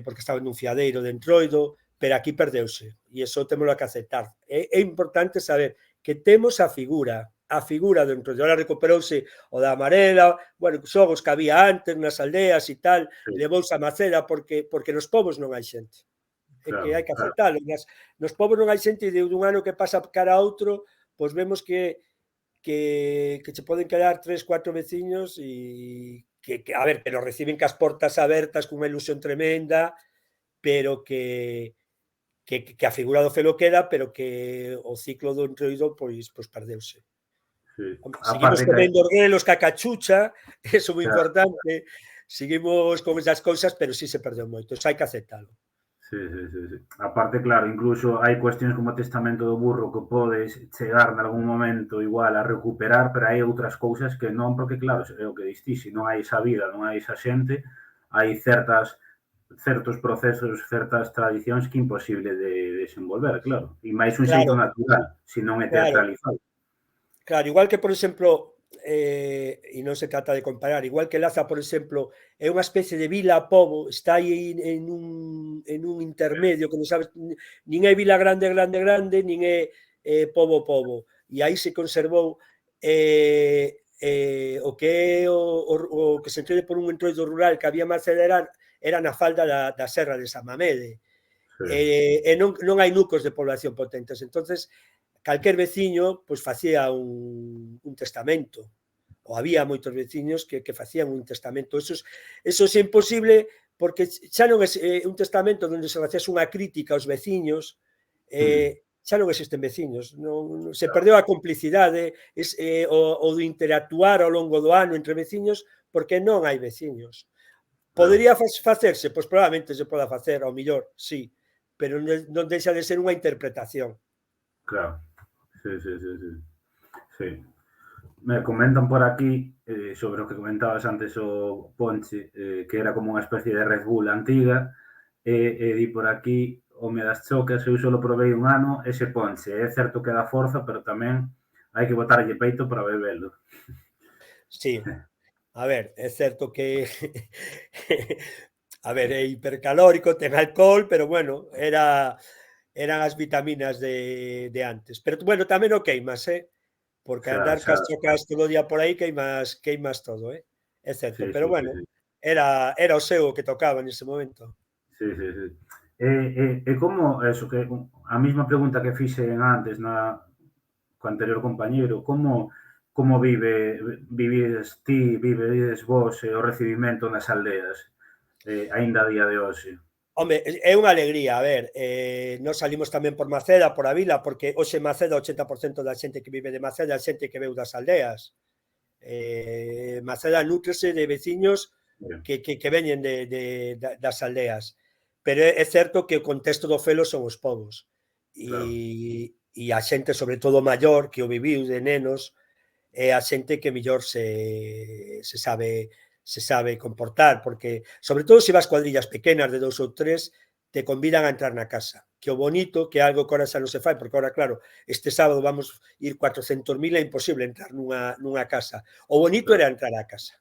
Speaker 3: porque estaban nun fiadeiro de Entroido, pero aquí perdeuse, e iso temos que aceptar. É importante saber que temos a figura do Entroido. Ahora recuperouse o da Amarela, bueno, xogos que había antes nas aldeas e tal,
Speaker 1: Sí,
Speaker 3: levouse a Maceda porque nos povos non hai xente. É que
Speaker 1: claro,
Speaker 3: hai que
Speaker 1: claro.
Speaker 3: aceptalo. Nos povos non hai xente, e de un ano que pasa cara a outro, pois vemos que se poden quedar 3, 4 veciños e a ver, pero reciben cas portas abertas cunha ilusión tremenda, pero que a figura do Felo queda, pero que o ciclo do Entroido pois perdeuse.
Speaker 1: Sí.
Speaker 3: Seguimos
Speaker 1: Aparte que hai,
Speaker 3: comendo orguelos, cacachucha, eso é moi
Speaker 1: claro,
Speaker 3: importante, seguimos con esas cousas, pero sí se perdeu moito, eso hai que aceptalo.
Speaker 1: sí, sí, sí, sí. Aparte, claro, incluso hai cuestións como o testamento do burro que podes chegar en algún momento igual a recuperar, pero hai outras cousas que non, porque claro, é o que distí, se non hai esa vida, non hai esa xente, hai certos procesos, certas tradicións que é imposible de desenvolver, claro. E máis un xeito
Speaker 3: Claro,
Speaker 1: natural, se non é
Speaker 3: claro.
Speaker 1: teatralizado.
Speaker 3: Claro, igual que, por exemplo, e non se trata de comparar, igual que Laza, por exemplo, é unha especie de vila-pobo, está aí en un intermedio, que non sabes, nin é vila grande, nin é pobo. E aí se conservou o que é o que se entende por un entroido rural que había máis era na falda da serra de San Mamede.
Speaker 1: Sí,
Speaker 3: E non hai núcleos de población potentes. Entonces, calquer veciño pois facía un testamento, ou había moitos veciños que facían un testamento. Eso é imposible porque xa non é un testamento onde se facías unha crítica aos veciños, xa non existen veciños, non se
Speaker 1: claro,
Speaker 3: perdeu a complicidade, o de interactuar ao longo do ano entre veciños, porque non hai veciños.
Speaker 1: claro,
Speaker 3: Podería facerse? Pois probablemente se poda facer, ao millor, sí, pero non deixa de ser unha interpretación.
Speaker 1: claro. Sí, sí, sí, sí. Sí. Me comentan por aquí sobre o que comentabas antes o Ponche, que era como unha especie de Red Bull antiga, di por aquí o me das chocas, eu só provei un ano ese Ponche. É certo que dá forza, pero tamén hai que botarlle peito para bebelo.
Speaker 3: Sí, a ver, é certo que a ver, é hipercalórico, ten alcohol, pero bueno, eran as vitaminas de antes. Pero bueno, tamén o queimas, porque andar
Speaker 1: Xa,
Speaker 3: cas chocas todo o día por aí queimas todo, é certo,
Speaker 1: sí,
Speaker 3: pero
Speaker 1: sí, sí,
Speaker 3: bueno,
Speaker 1: sí.
Speaker 3: era o seu o que tocaba nese momento.
Speaker 1: Sí, sí, sí. E como, eso, que a mesma pregunta que fixen antes co anterior compañeiro, como vivides vos o recibimento nas aldeas, aínda a día de hoxe?
Speaker 3: Home, é unha alegría, a ver, nós salimos tamén por Maceda, por a vila, porque hoxe Maceda, 80% da xente que vive de Maceda é xente que veu das aldeas. Maceda nútrese de veciños
Speaker 1: Bien,
Speaker 3: que veñen das aldeas, pero é certo que o contexto do Felo son os povos,
Speaker 1: claro,
Speaker 3: e a xente, sobre todo maior, que o viviu de nenos, é a xente que mellor se sabe comportar, porque, sobre todo, se vas cuadrillas pequenas de 2 ou 3, te convidan a entrar na casa. Que o bonito, que é algo que ahora xa non se fai, porque ahora, claro, este sábado vamos ir 400.000, é imposible entrar nunha casa. O bonito
Speaker 1: claro,
Speaker 3: era entrar á casa.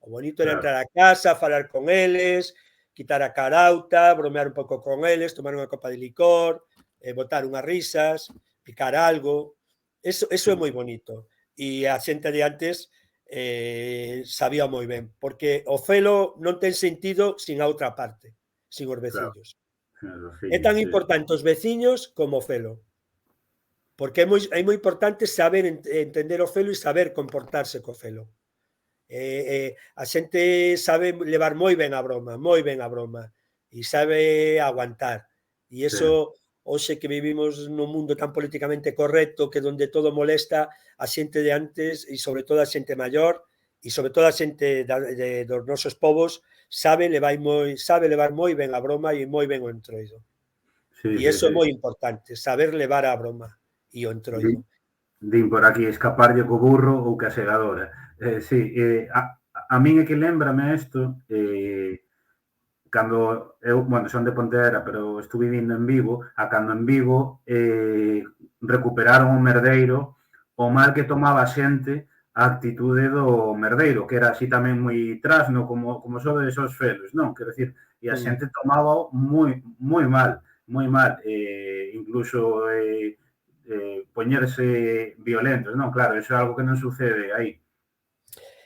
Speaker 3: O bonito era
Speaker 1: claro.
Speaker 3: entrar á casa, falar con eles, quitar a carauta, bromear un pouco con eles, tomar unha copa de licor, botar unhas risas, picar algo. Eso
Speaker 1: Sí,
Speaker 3: é moi bonito. E a xente de antes sabía moi ben, porque o Felo non ten sentido sin a outra parte, sin os
Speaker 1: claro,
Speaker 3: veciños.
Speaker 1: os
Speaker 3: É
Speaker 1: fillos,
Speaker 3: tan
Speaker 1: sí,
Speaker 3: importante os veciños como o Felo, porque é moi importante saber entender o Felo e saber comportarse co Felo. A xente sabe levar moi ben a broma, e sabe aguantar. E
Speaker 1: sí,
Speaker 3: iso, hoxe que vivimos nun mundo tan políticamente correcto, que donde todo molesta, a xente de antes, e sobre todo a xente maior, e sobre todo a xente dos nosos povos sabe levar moi ben a broma e moi ben o entroido.
Speaker 1: Sí,
Speaker 3: E
Speaker 1: sí,
Speaker 3: iso é
Speaker 1: sí.
Speaker 3: moi importante, saber levar a broma e o entroido.
Speaker 1: Din por aquí escaparlle co burro ou ca segadora. Sí, a min é que lembrame isto, cando eu, bueno, son de Pontevedra, pero estuve vivindo en Vigo, a cando en Vigo recuperaron o merdeiro, o mal que tomaba a xente a actitude do merdeiro, que era así tamén moi trasno, como sodes os felos, non? Quero dicir, e a xente tomaba moi mal, incluso poñerse violentos, non? Claro, eso é algo que non sucede aí.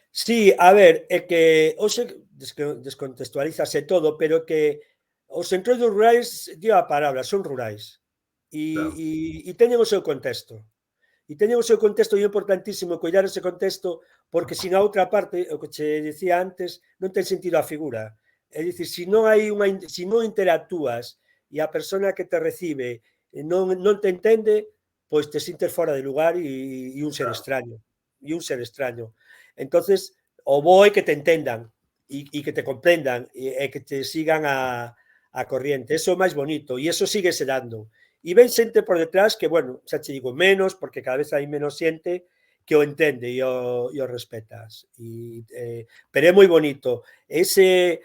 Speaker 3: Sí, a ver, é que hoxe descontextualízase todo, pero que os entroidos rurais, digo a palabra, son rurais
Speaker 1: Claro.
Speaker 3: e teñen o seu contexto. E teñen o seu contexto e é importantísimo coidar ese contexto porque sin a outra parte, o que che dicía antes, non ten sentido a figura. É dicir, se non interactúas e a persona que te recibe non te entende, pois te sintes fora de lugar e un ser extraño. E un ser extraño. Entonces, o bo é que te entendan e que te comprendan e que te sigan a corriente. Eso é máis bonito e eso sigue se dando. E ven xente por detrás que, bueno, xa che digo menos, porque cada vez hai menos xente que o entende e o respetas. Pero é moi bonito. Ese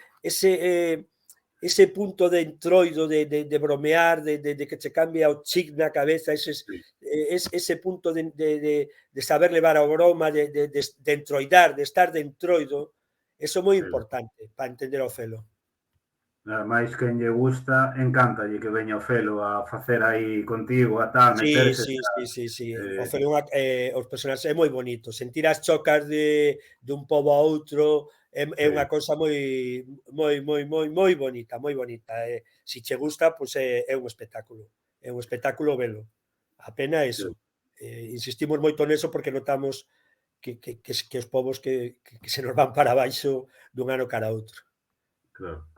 Speaker 3: punto de entroido, de bromear, de que che cambia o chic na cabeza, ese punto de saber levar a broma, de entroidar, de estar de entroido, eso é moi importante para entender o felo.
Speaker 1: Ademais, quen lle gusta, encántalle que veña o felo a facer aí contigo, a tal, meterse.
Speaker 3: Sí. O felo os personaxes é moi bonito. Sentir as chocas de un pobo a outro é unha cousa moi bonita, moi bonita. Se che gusta, pois é un espectáculo. É un espectáculo velo. A pena é iso. Insistimos moito neso porque notamos que os povos que se nos van para baixo dun ano cara a outro.
Speaker 1: Claro.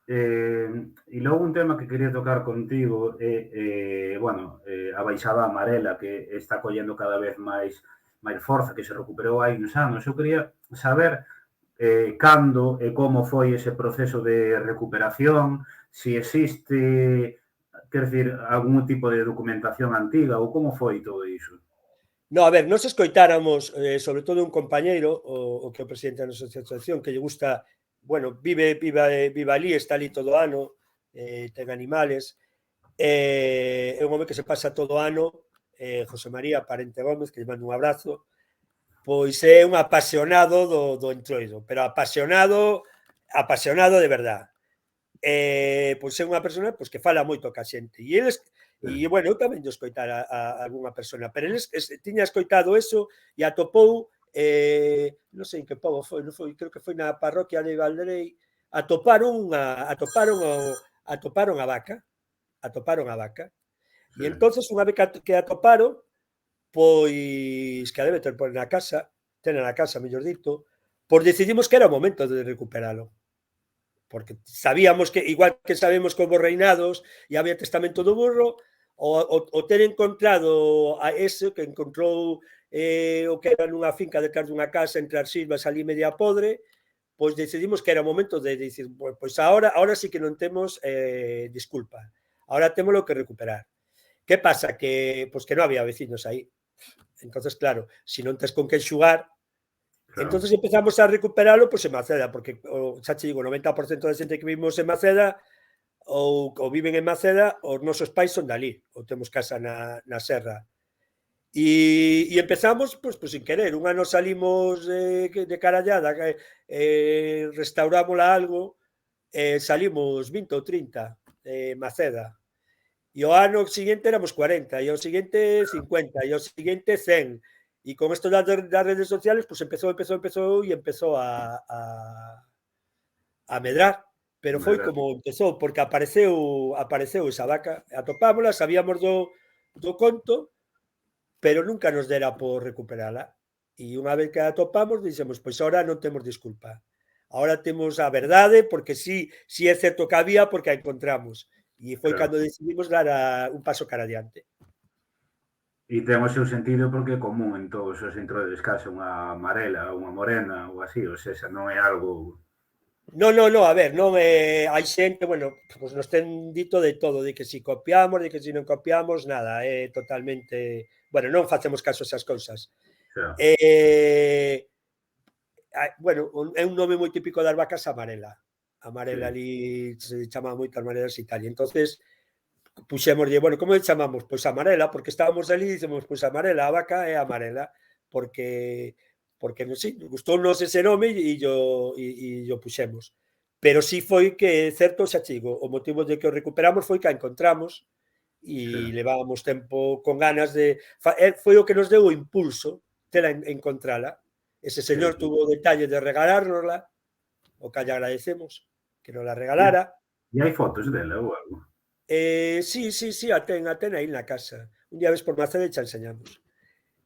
Speaker 1: E logo un tema que quería tocar contigo é, a baixada amarela que está collendo cada vez máis forza, que se recuperou hai uns anos. Eu quería saber cando e como foi ese proceso de recuperación, se existe, quer decir, algún tipo de documentación antiga ou como foi todo iso?
Speaker 3: No, a ver, nos escoitáramos, sobre todo un compañeiro, o que é o presidente da nosa asociación, que lle gusta, bueno, vive ali, está ali todo o ano, ten animales, é un home que se pasa todo o ano, José María Parente Gómez, que lle mando un abrazo, pois é un apasionado do entroido, pero apasionado de verdad. Pois é unha persona pois, que fala moito ca xente. E, bueno, eu tamén de escoitar a algunha persona, pero eles tiña escoitado eso e atopou, non sei en que pobo foi, non foi, creo que foi na parroquia de Valderei, atoparon a vaca, e entonces unha vez que atoparon, pois que a debe ter por na casa, mellor dito, pois decidimos que era o momento de recuperalo. Porque sabíamos que, igual que sabemos que houve reinados e había testamento do burro, o ter encontrado a ese que encontrou o que era nunha finca detrás dunha casa entre as silvas ali media podre, pois decidimos que era o momento de dicir, pois ahora sí que non temos disculpa, ahora témolo que recuperar. Que pasa? Que non había vecinos aí. Entonces, claro, se non tes con que xugar, entonces empezamos a recuperalo pois en Maceda, porque xa che digo, o 90% da xente que vivimos en Maceda ou viven en Maceda, os nosos pais son dali, ou temos casa na serra. E empezamos pois sin querer, un ano salimos de carallada, restaurámola algo, salimos 20 ou 30 de Maceda. E o ano seguinte éramos 40, e o seguinte 50, e o seguinte 100. E con isto das redes sociales, pues empezou e empezou a medrar. Pero foi como empezou, porque apareceu esa vaca, atopámola, sabíamos do conto, pero nunca nos dera por recuperala. E unha vez que a atopamos, dixemos, pois ahora non temos disculpa. Ahora temos a verdade, porque sí é certo que había, porque a encontramos. E foi cando decidimos dar un paso cara adiante.
Speaker 1: E ten o seu sentido porque é común en todos os introides case unha amarela, unha morena ou así, ou seja, non é algo...
Speaker 3: No, a ver, non hai xente, bueno, pues nos ten dito de todo, de que si copiamos, de que si non copiamos, nada, é totalmente, bueno, non facemos caso a esas cousas.
Speaker 1: Xa,
Speaker 3: Bueno, é un nome moi típico das vacas amarela. Amarela
Speaker 1: sí,
Speaker 3: ali se chama moito amarelas Italia. Entonces, puxémoslle, bueno, como lle chamamos? Pois amarela, porque estábamos ali e dicemos, pois amarela, a vaca é amarela, porque non sei, gustounos ese nome e yo puxemos. Pero sí foi que, certo, xa chigo, o motivo de que o recuperamos foi que a encontramos
Speaker 1: sí,
Speaker 3: e levábamos tempo con ganas de... Foi o que nos deu o impulso de encontrala. Ese
Speaker 1: sí,
Speaker 3: señor
Speaker 1: sí.
Speaker 3: tuvo o detalle de regalárnosla, o que lle agradecemos, que nos la
Speaker 1: E,
Speaker 3: regalara.
Speaker 1: e hai fotos dela ou algo?
Speaker 3: Sí, a ten aí na casa. Un día ves por Maceda e xa enseñamos.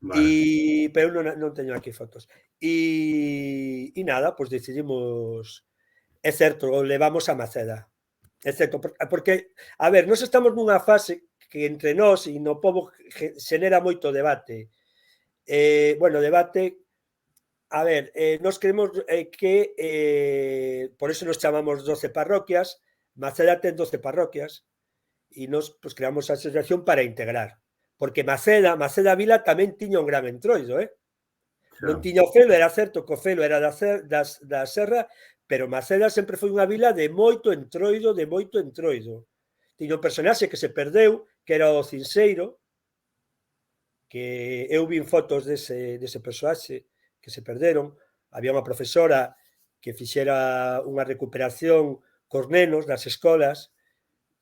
Speaker 1: Vale,
Speaker 3: Pero non teño aquí fotos. E nada, pois decidimos, é certo, o levamos a Maceda. É certo, porque, a ver, nós estamos nunha fase que entre nós e no pobo xenera moito debate. Bueno, debate, a ver, nós queremos que, por eso nos chamamos 12 parroquias, Maceda ten 12 parroquias, e nos pues, creamos a asociación para integrar. Porque Maceda Vila tamén tiña un gran entroido,
Speaker 1: xa,
Speaker 3: non tiña o Felo, era certo que o Felo era da Serra, pero Maceda sempre foi unha vila de moito entroido, Tiña un personaxe que se perdeu, que era o Cinseiro, que eu vin fotos dese personaxe que se perderon. Había unha profesora que fixera unha recuperación cos nenos das escolas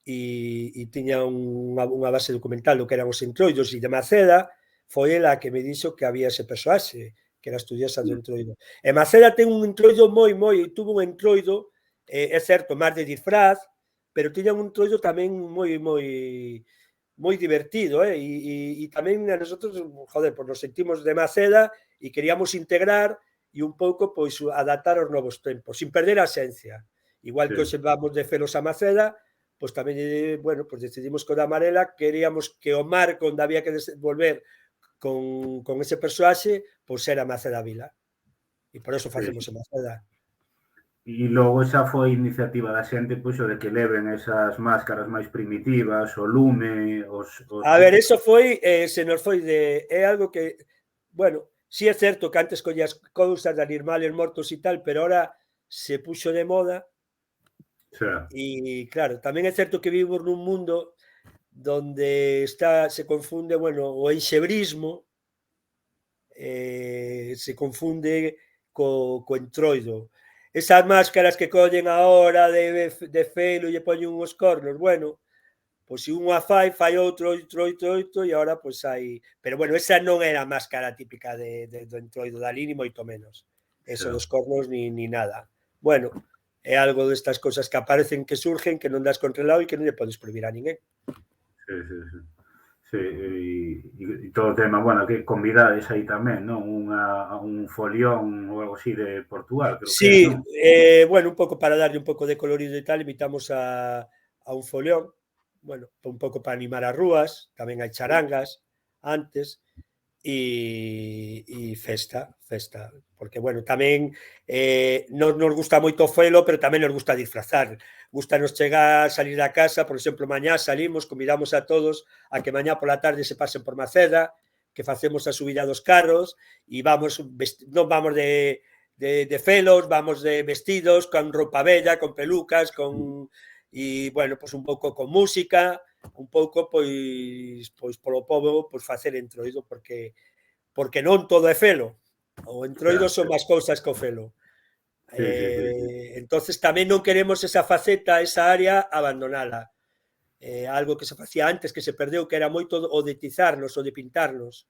Speaker 3: e tiña unha base documental do que eran os entroidos, e de Maceda foi ela que me dixo que había ese persoaxe, que era estudiosa do entroido. E Maceda ten un entroido tuvo un entroido, é certo, máis de disfraz, pero tiña un entroido tamén moi divertido, e tamén a nosotros, joder, pues nos sentimos de Maceda e queríamos integrar e un pouco pois adaptar aos novos tempos, sin perder a esencia. Igual
Speaker 1: sí.
Speaker 3: que hoxe vamos de Felos a Maceda, pois tamén, bueno, pois decidimos que o da Amarela queríamos que o marco onde había que volver con ese persoaxe, pois era Maceda Vila. E por eso
Speaker 1: Sí,
Speaker 3: facemos
Speaker 1: sí.
Speaker 3: en Maceda.
Speaker 1: E logo xa foi iniciativa da xente pois, o de que leven esas máscaras máis primitivas, o lume, os...
Speaker 3: A ver, eso foi, se nos foi de... É algo que, bueno, sí é certo que antes collías cousas de animales mortos e tal, pero ahora se puxo de moda.
Speaker 1: Xa,
Speaker 3: E claro, tamén é certo que vivimos nun mundo donde se confunde, bueno, o enxebrismo, se confunde co entroido. Esas máscaras que collen ahora de Felo e lle poñen uns cornos, bueno, pois se unha fai outro, e agora pois hai... Pero bueno, esa non era a máscara típica do entroido da Lini, moito menos. Eso
Speaker 1: xa.
Speaker 3: dos cornos ni nada. Bueno, é algo destas cousas que aparecen, que surgen, que non das controlado e que non lle podes prohibir a ninguén.
Speaker 1: Sí, sí, sí. Sí, e todo o tema, bueno, que convidades aí tamén, non? Un folión ou algo así de Portugal, creo que é,
Speaker 3: Sí,
Speaker 1: non?
Speaker 3: bueno, un pouco para darlle un pouco de colorido e tal, invitamos a un folión, bueno, un pouco para animar as rúas, tamén hai charangas antes, e festa, porque, bueno, tamén non nos gusta moito o Felo, pero tamén nos gusta disfrazar, gustanos chegar, salir da casa, por exemplo, mañá salimos, convidamos a todos a que mañá pola tarde se pasen por Maceda, que facemos a subida dos carros, e vamos, non vamos de Felos, vamos de vestidos, con roupa bella, con pelucas, e, bueno, pues un pouco con música, un pouco, pois polo pobo, pois facer entroido, porque non todo é Felo. O entroido
Speaker 1: Xa,
Speaker 3: son máis cousas que o Felo.
Speaker 1: sí, sí, sí, sí.
Speaker 3: Entonces tamén non queremos esa faceta, esa área, abandonala. Algo que se facía antes, que se perdeu, que era moito o de tizarnos, o de pintarnos.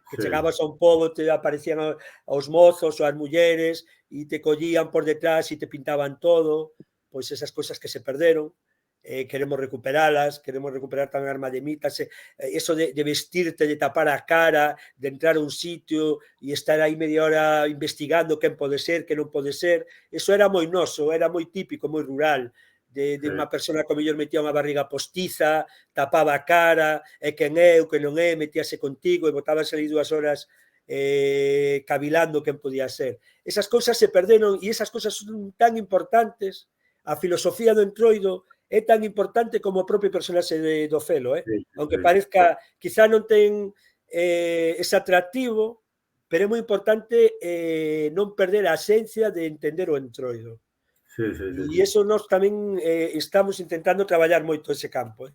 Speaker 3: Que
Speaker 1: Sí,
Speaker 3: chegabas a un pobo, te aparecían os mozos ou as mulleres e te collían por detrás e te pintaban todo. Pois esas cousas que se perderon. Queremos recuperar tamén as mademitas, eso de vestirte, de tapar a cara, de entrar a un sitio e estar aí media hora investigando quen pode ser, que non pode ser, eso era moi noso, era moi típico, moi rural, de unha persona que ao mellor metía unha barriga postiza, tapaba a cara, e quen é, o que non é, metíase contigo e botabas ali 2 horas cavilando quen podía ser. Esas cousas se perderon e esas cousas son tan importantes. A filosofía do Entroido é tan importante como o propio personaxe do Felo, aunque parezca, quizá non ten ese atractivo, pero é moi importante non perder a esencia de entender o Entroido. E iso nós tamén estamos intentando traballar moito ese campo.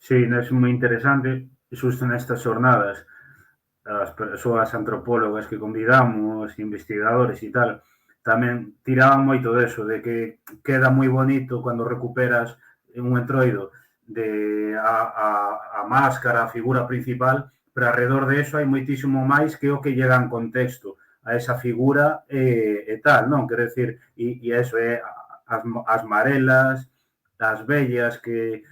Speaker 1: Sí, é moi interesante, xusto nestas jornadas, as persoas antropólogas que convidamos, investigadores e tal, tamén tiraban moito deso, de que queda moi bonito cando recuperas un Entroido de a máscara, a figura principal, pero alrededor de eso hai moitísimo máis que o que llega en contexto a esa figura e tal, non? Quero dicir, e eso é as marelas, as vellas que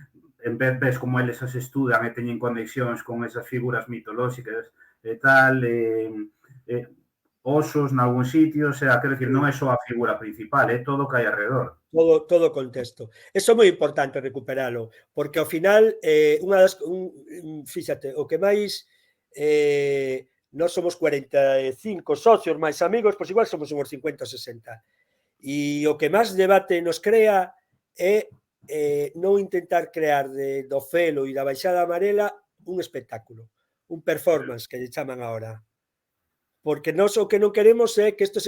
Speaker 1: en vez ves como eles as estudan e teñen conexións con esas figuras mitolóxicas e tal, osos nalgún sitio, o sea, quero dicir, non é só a figura principal, é todo o que hai alrededor.
Speaker 3: Todo o contexto. Eso é moi importante recuperalo, porque ao final, fíxate, o que máis, nós somos 45 socios máis amigos, pois igual somos uns 50 ou 60. E o que máis debate nos crea é non intentar crear do Felo e da Baixada Amarela un espectáculo, un performance que lle chaman agora. Porque nós o que non queremos é que isto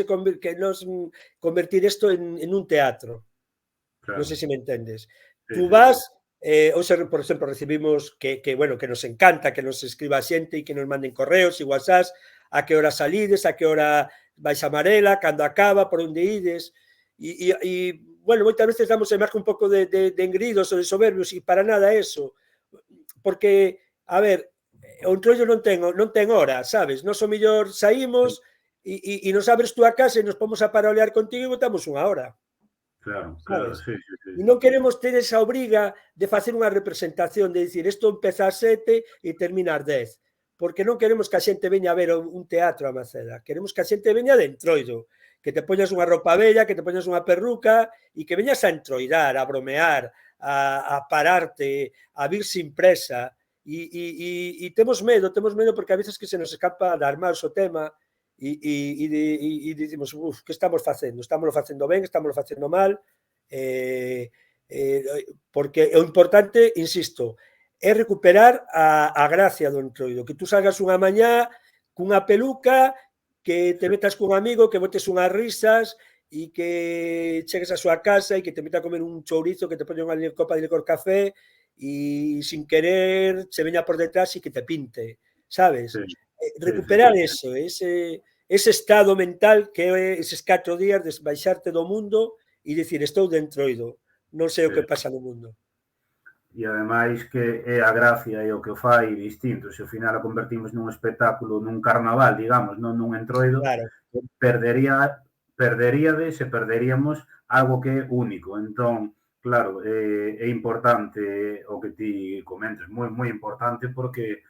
Speaker 3: convertir isto en un teatro. Non sei se me entendes. Tú vas, hoxe, por exemplo, recibimos que nos encanta que nos escriba a xente e que nos manden correos e whatsapps, a que hora salides, a que hora vais a Amarela, cando acaba, por onde ides, e moitas veces damos máis un pouco de engridos ou de soberbios, e para nada eso, porque, a ver, o Entroido non ten hora, sabes? Nós o mellor saímos e nos abres tú a casa e nos pomos a parolear contigo e botamos unha hora.
Speaker 1: Claro, sí.
Speaker 3: E non queremos ter esa obriga de facer unha representación, de dicir, isto empeza a 7 e termina a 10, porque non queremos que a xente veña a ver un teatro a Maceda, queremos que a xente veña de Entroido, que te poñas unha roupa bella, que te poñas unha perruca e que veñas a entroidar, a bromear, a pararte, a vir sin presa. E temos medo porque a veces que se nos escapa dar máis o tema e dicimos, que estamos facendo? Estamos facendo ben, estamos facendo mal, porque o importante, insisto, é recuperar a gracia do Entroido, que tú salgas unha mañá cunha peluca, que te metas cun amigo, que botes unhas risas e que chegues a súa casa e que te meta a comer un chourizo, que te poña unha copa de licor café e sin querer se veña por detrás e que te pinte, sabes? Recuperar eso, ese estado mental que é eses 4 días de baixarte do mundo e dicir, estou de Entroido, non sei o que pasa no mundo.
Speaker 1: E ademais que é a gracia e o que o fai distinto, se ao final a convertimos nun espectáculo, nun carnaval, digamos, non nun Entroido, perderíamos algo que é único. Entón, claro, é importante o que ti comentes, moi importante, porque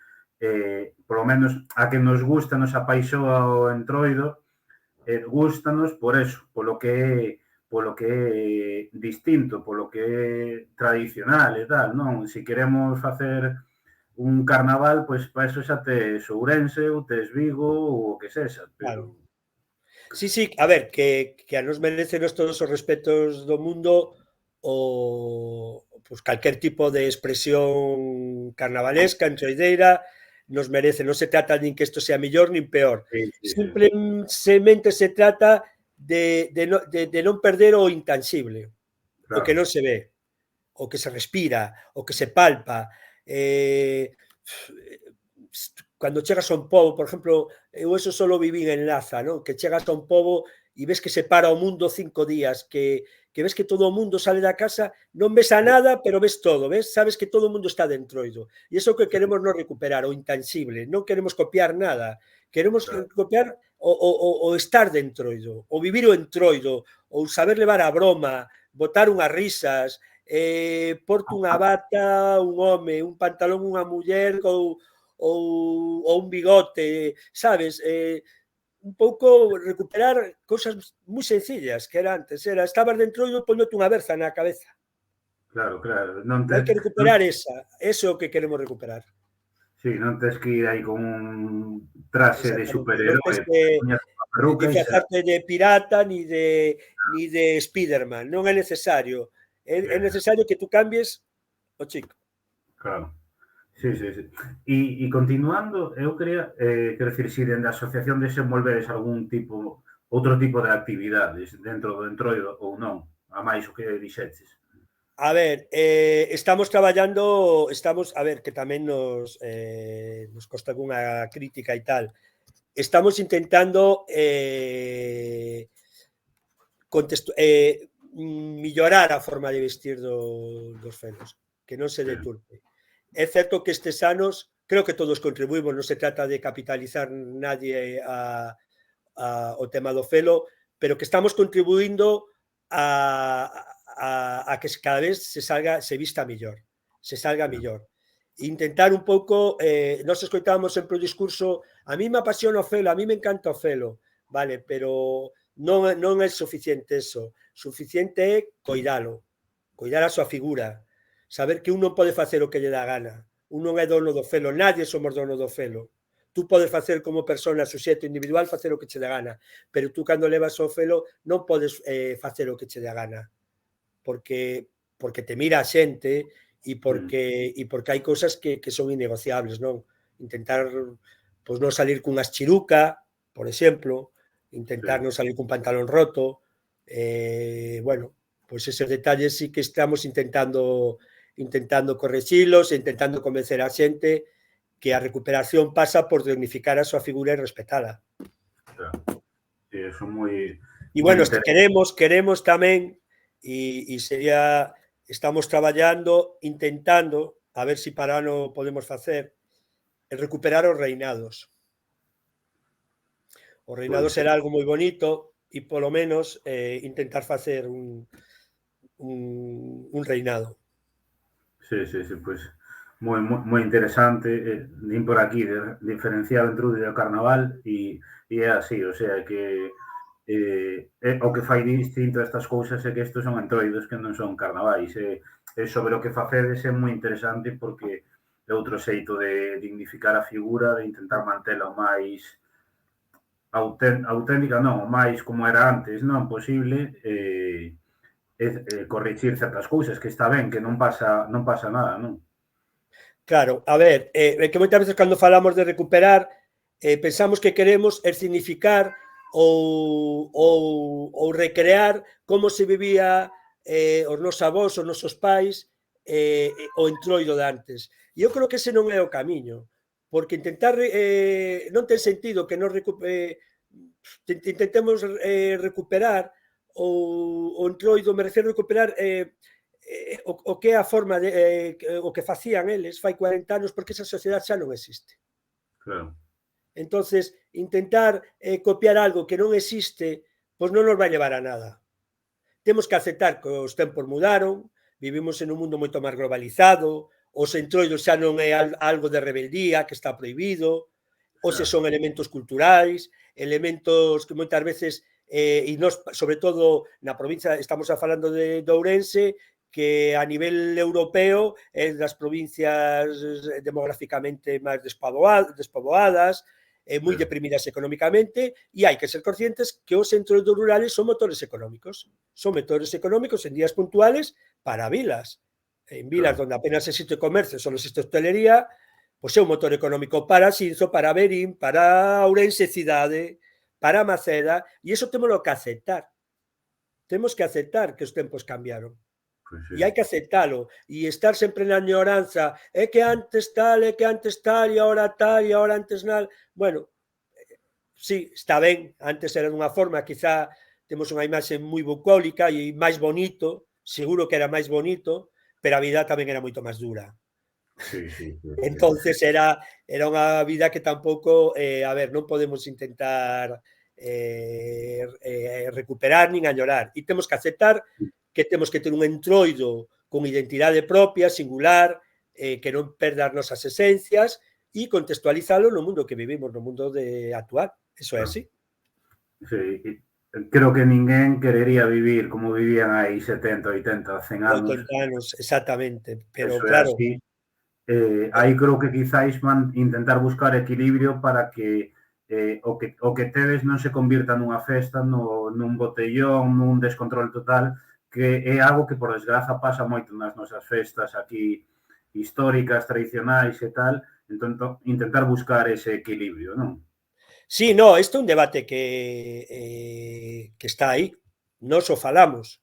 Speaker 1: polo menos a que nos gusta, nos apaixoa o Entroido, gustanos por eso, polo que é distinto, polo que é tradicional e tal, non? Se queremos facer un carnaval, pois para eso xa tes Ourense ou tes Vigo ou o que sexa.
Speaker 3: Claro. Sí, a ver, que a nos merecenos todos os respetos do mundo pues calquer tipo de expresión carnavalesca, entroideira, nos merece. Non se trata nin que isto sea mellor nin peor. Simplemente se trata de non perder o intangible, o que non se ve, o que se respira, o que se palpa. Cando chegas a un pobo, por exemplo, eu eso solo vivín en Laza, non? Que chegas a un pobo e ves que se para o mundo 5 días, que ves que todo o mundo sale da casa, non ves a nada, pero ves todo, ves? Sabes que todo o mundo está de Entroido. E iso que queremos non recuperar, o intangible. Non queremos copiar nada. Queremos copiar o estar de Entroido, o vivir o Entroido, ou saber levar a broma, botar unhas risas, porte unha bata un home, un pantalón unha muller ou un bigote, sabes? un pouco recuperar cousas moi sencillas que era antes, era estabas dentro e ponerte unha berza na cabeza.
Speaker 1: Claro, claro.
Speaker 3: Hai que recuperar esa, eso é o que queremos recuperar.
Speaker 1: Sí, non tens que ir aí con un traxe de superhéroe,
Speaker 3: non tens que disfrazarte de pirata ni de Spiderman, non é necesario. É necesario que tú cambies o chico.
Speaker 1: Claro. Sí, sí, sí. E continuando, eu quería, quero dicir, si dende a asociación desenvolveres algún tipo, outro tipo de actividades dentro do entroido ou non, a máis o que dixeches.
Speaker 3: A ver, estamos traballando, a ver, que tamén nos costa algunha crítica e tal. Estamos intentando mellorar a forma de vestir dos felos, que non se deturpe. É certo que estes anos, creo que todos contribuímos, non se trata de capitalizar nadie ao tema do felo, pero que estamos contribuindo a que cada vez se vista mellor, se salga mellor. Intentar un pouco, nós escoitábamos sempre o discurso, a mí me apasiona o felo, a mí me encanta o felo, vale, pero non é suficiente eso, suficiente é coidalo, coidar a súa figura, saber que un non pode facer o que lle dá gana, un non é dono do felo, nadie somos dono do felo. Tú podes facer como persona, suxeto individual, facer o que che dá gana, pero tú cando levas o felo non podes facer o que che dá gana, porque te mira a xente e porque hai cousas que son innegociables, non? Intentar, pois, non salir cunhas chiruca, por exemplo, intentar non salir cun pantalón roto, bueno, pois eses detalles sí que estamos intentando correxilos, intentando convencer a xente que a recuperación pasa por dignificar a súa figura e respetala.
Speaker 1: Claro. Sí, eso moi...
Speaker 3: E, bueno, queremos tamén, e sería, estamos traballando, intentando, a ver se para ano podemos facer, recuperar os reinados. Os reinados será algo moi bonito e, polo menos, intentar facer un reinado.
Speaker 1: Sí, sí, sí, pois moi interesante, nin por aquí diferenciar entre o do carnaval e é así, o sea que o que fai distinto a estas cousas é que estes son entroidos que non son carnavais, e sobre o que facedes é moi interesante porque é outro xeito de dignificar a figura, de intentar mantela o máis auténtica, non, o máis como era antes, non, posible, corrixir certas cousas, que está ben, que non pasa nada, non?
Speaker 3: Claro, a ver, que moitas veces cando falamos de recuperar, pensamos que queremos significar ou recrear como se vivía os nosos avós, os nosos pais, o entroido de antes. E eu creo que ese non é o camiño, porque intentar non ten sentido que nos intentemos recuperar o entroido, me refiro a recuperar o que é a forma o que facían eles fai 40 anos, porque esa sociedade xa non existe.
Speaker 1: Claro.
Speaker 3: Entonces, intentar copiar algo que non existe, pois non nos vai levar a nada. Temos que aceptar que os tempos mudaron, vivimos en un mundo moito máis globalizado, os entroidos xa non é algo de rebeldía que está prohibido, ou se son elementos culturais, elementos que moitas veces, e nós, sobre todo na provincia, estamos falando de Ourense, que a nivel europeo é das provincias demográficamente máis despoboadas, moi deprimidas económicamente, e hai que ser conscientes que os centros rurales son motores económicos en días puntuales para vilas. En vilas onde apenas existe comercio, só existe hostelería, pois é un motor económico para Xinzo, para Verín, para Ourense cidade, para Maceda, e iso temos que aceptar. Temos que aceptar que os tempos cambiaron. E hai que aceptalo, e estar sempre na ignoranza, é que antes tal, e agora tal, e agora antes nada. Bueno, sí, está ben, antes era dunha forma, quizá temos unha imaxe moi bucólica e máis bonito, seguro que era máis bonito, pero a vida tamén era moito máis dura. Entonces era unha vida que tampouco, a ver, non podemos intentar recuperar nin añorar, e temos que aceptar que temos que ter un entroido con identidade propia, singular, que non perda as nosas esencias e contextualizalo no mundo que vivimos, no mundo actual. Eso é así.
Speaker 1: Sí, creo que ninguén querería vivir como vivían aí 70, 80, 100 anos.
Speaker 3: 80 anos, exactamente. Pero
Speaker 1: Eso é
Speaker 3: claro,
Speaker 1: así. Aí creo que quizáis van intentar buscar equilibrio para que o que tedes non se convirta nunha festa, nun botellón, nun descontrol total, que é algo que, por desgraza, pasa moito nas nosas festas aquí históricas, tradicionais e tal. Entón, intentar buscar ese equilibrio, non?
Speaker 3: sí, no, isto é un debate que está aí. Nos o falamos.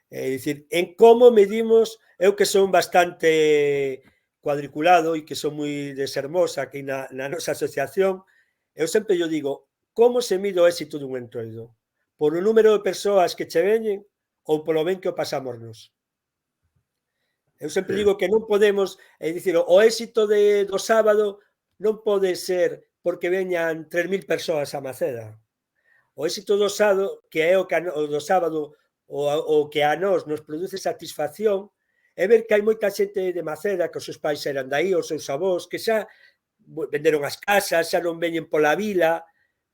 Speaker 3: É dicir, en como medimos, eu que son bastante cuadriculado e que son moi desermosa aquí na nosa asociación, eu sempre yo digo, como se mide o éxito dun entroido? Por o número de persoas que che veñen ou polo ben que o pasamos? Eu sempre
Speaker 1: Sí,
Speaker 3: digo que non podemos, é dicir, o éxito do sábado non pode ser porque veñan 3.000 persoas a Maceda. O éxito do sábado, que é o do sábado, o que a nós nos produce satisfacción, é ver que hai moita xente de Maceda, que os seus pais eran daí, os seus avós, que xa venderon as casas, xa non veñen pola vila,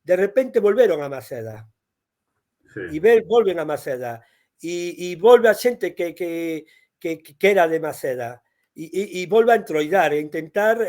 Speaker 3: de repente volveron a Maceda.
Speaker 1: sí,
Speaker 3: E volven a Maceda. E volve a xente que era de Maceda. E volve a entroidar, e intentar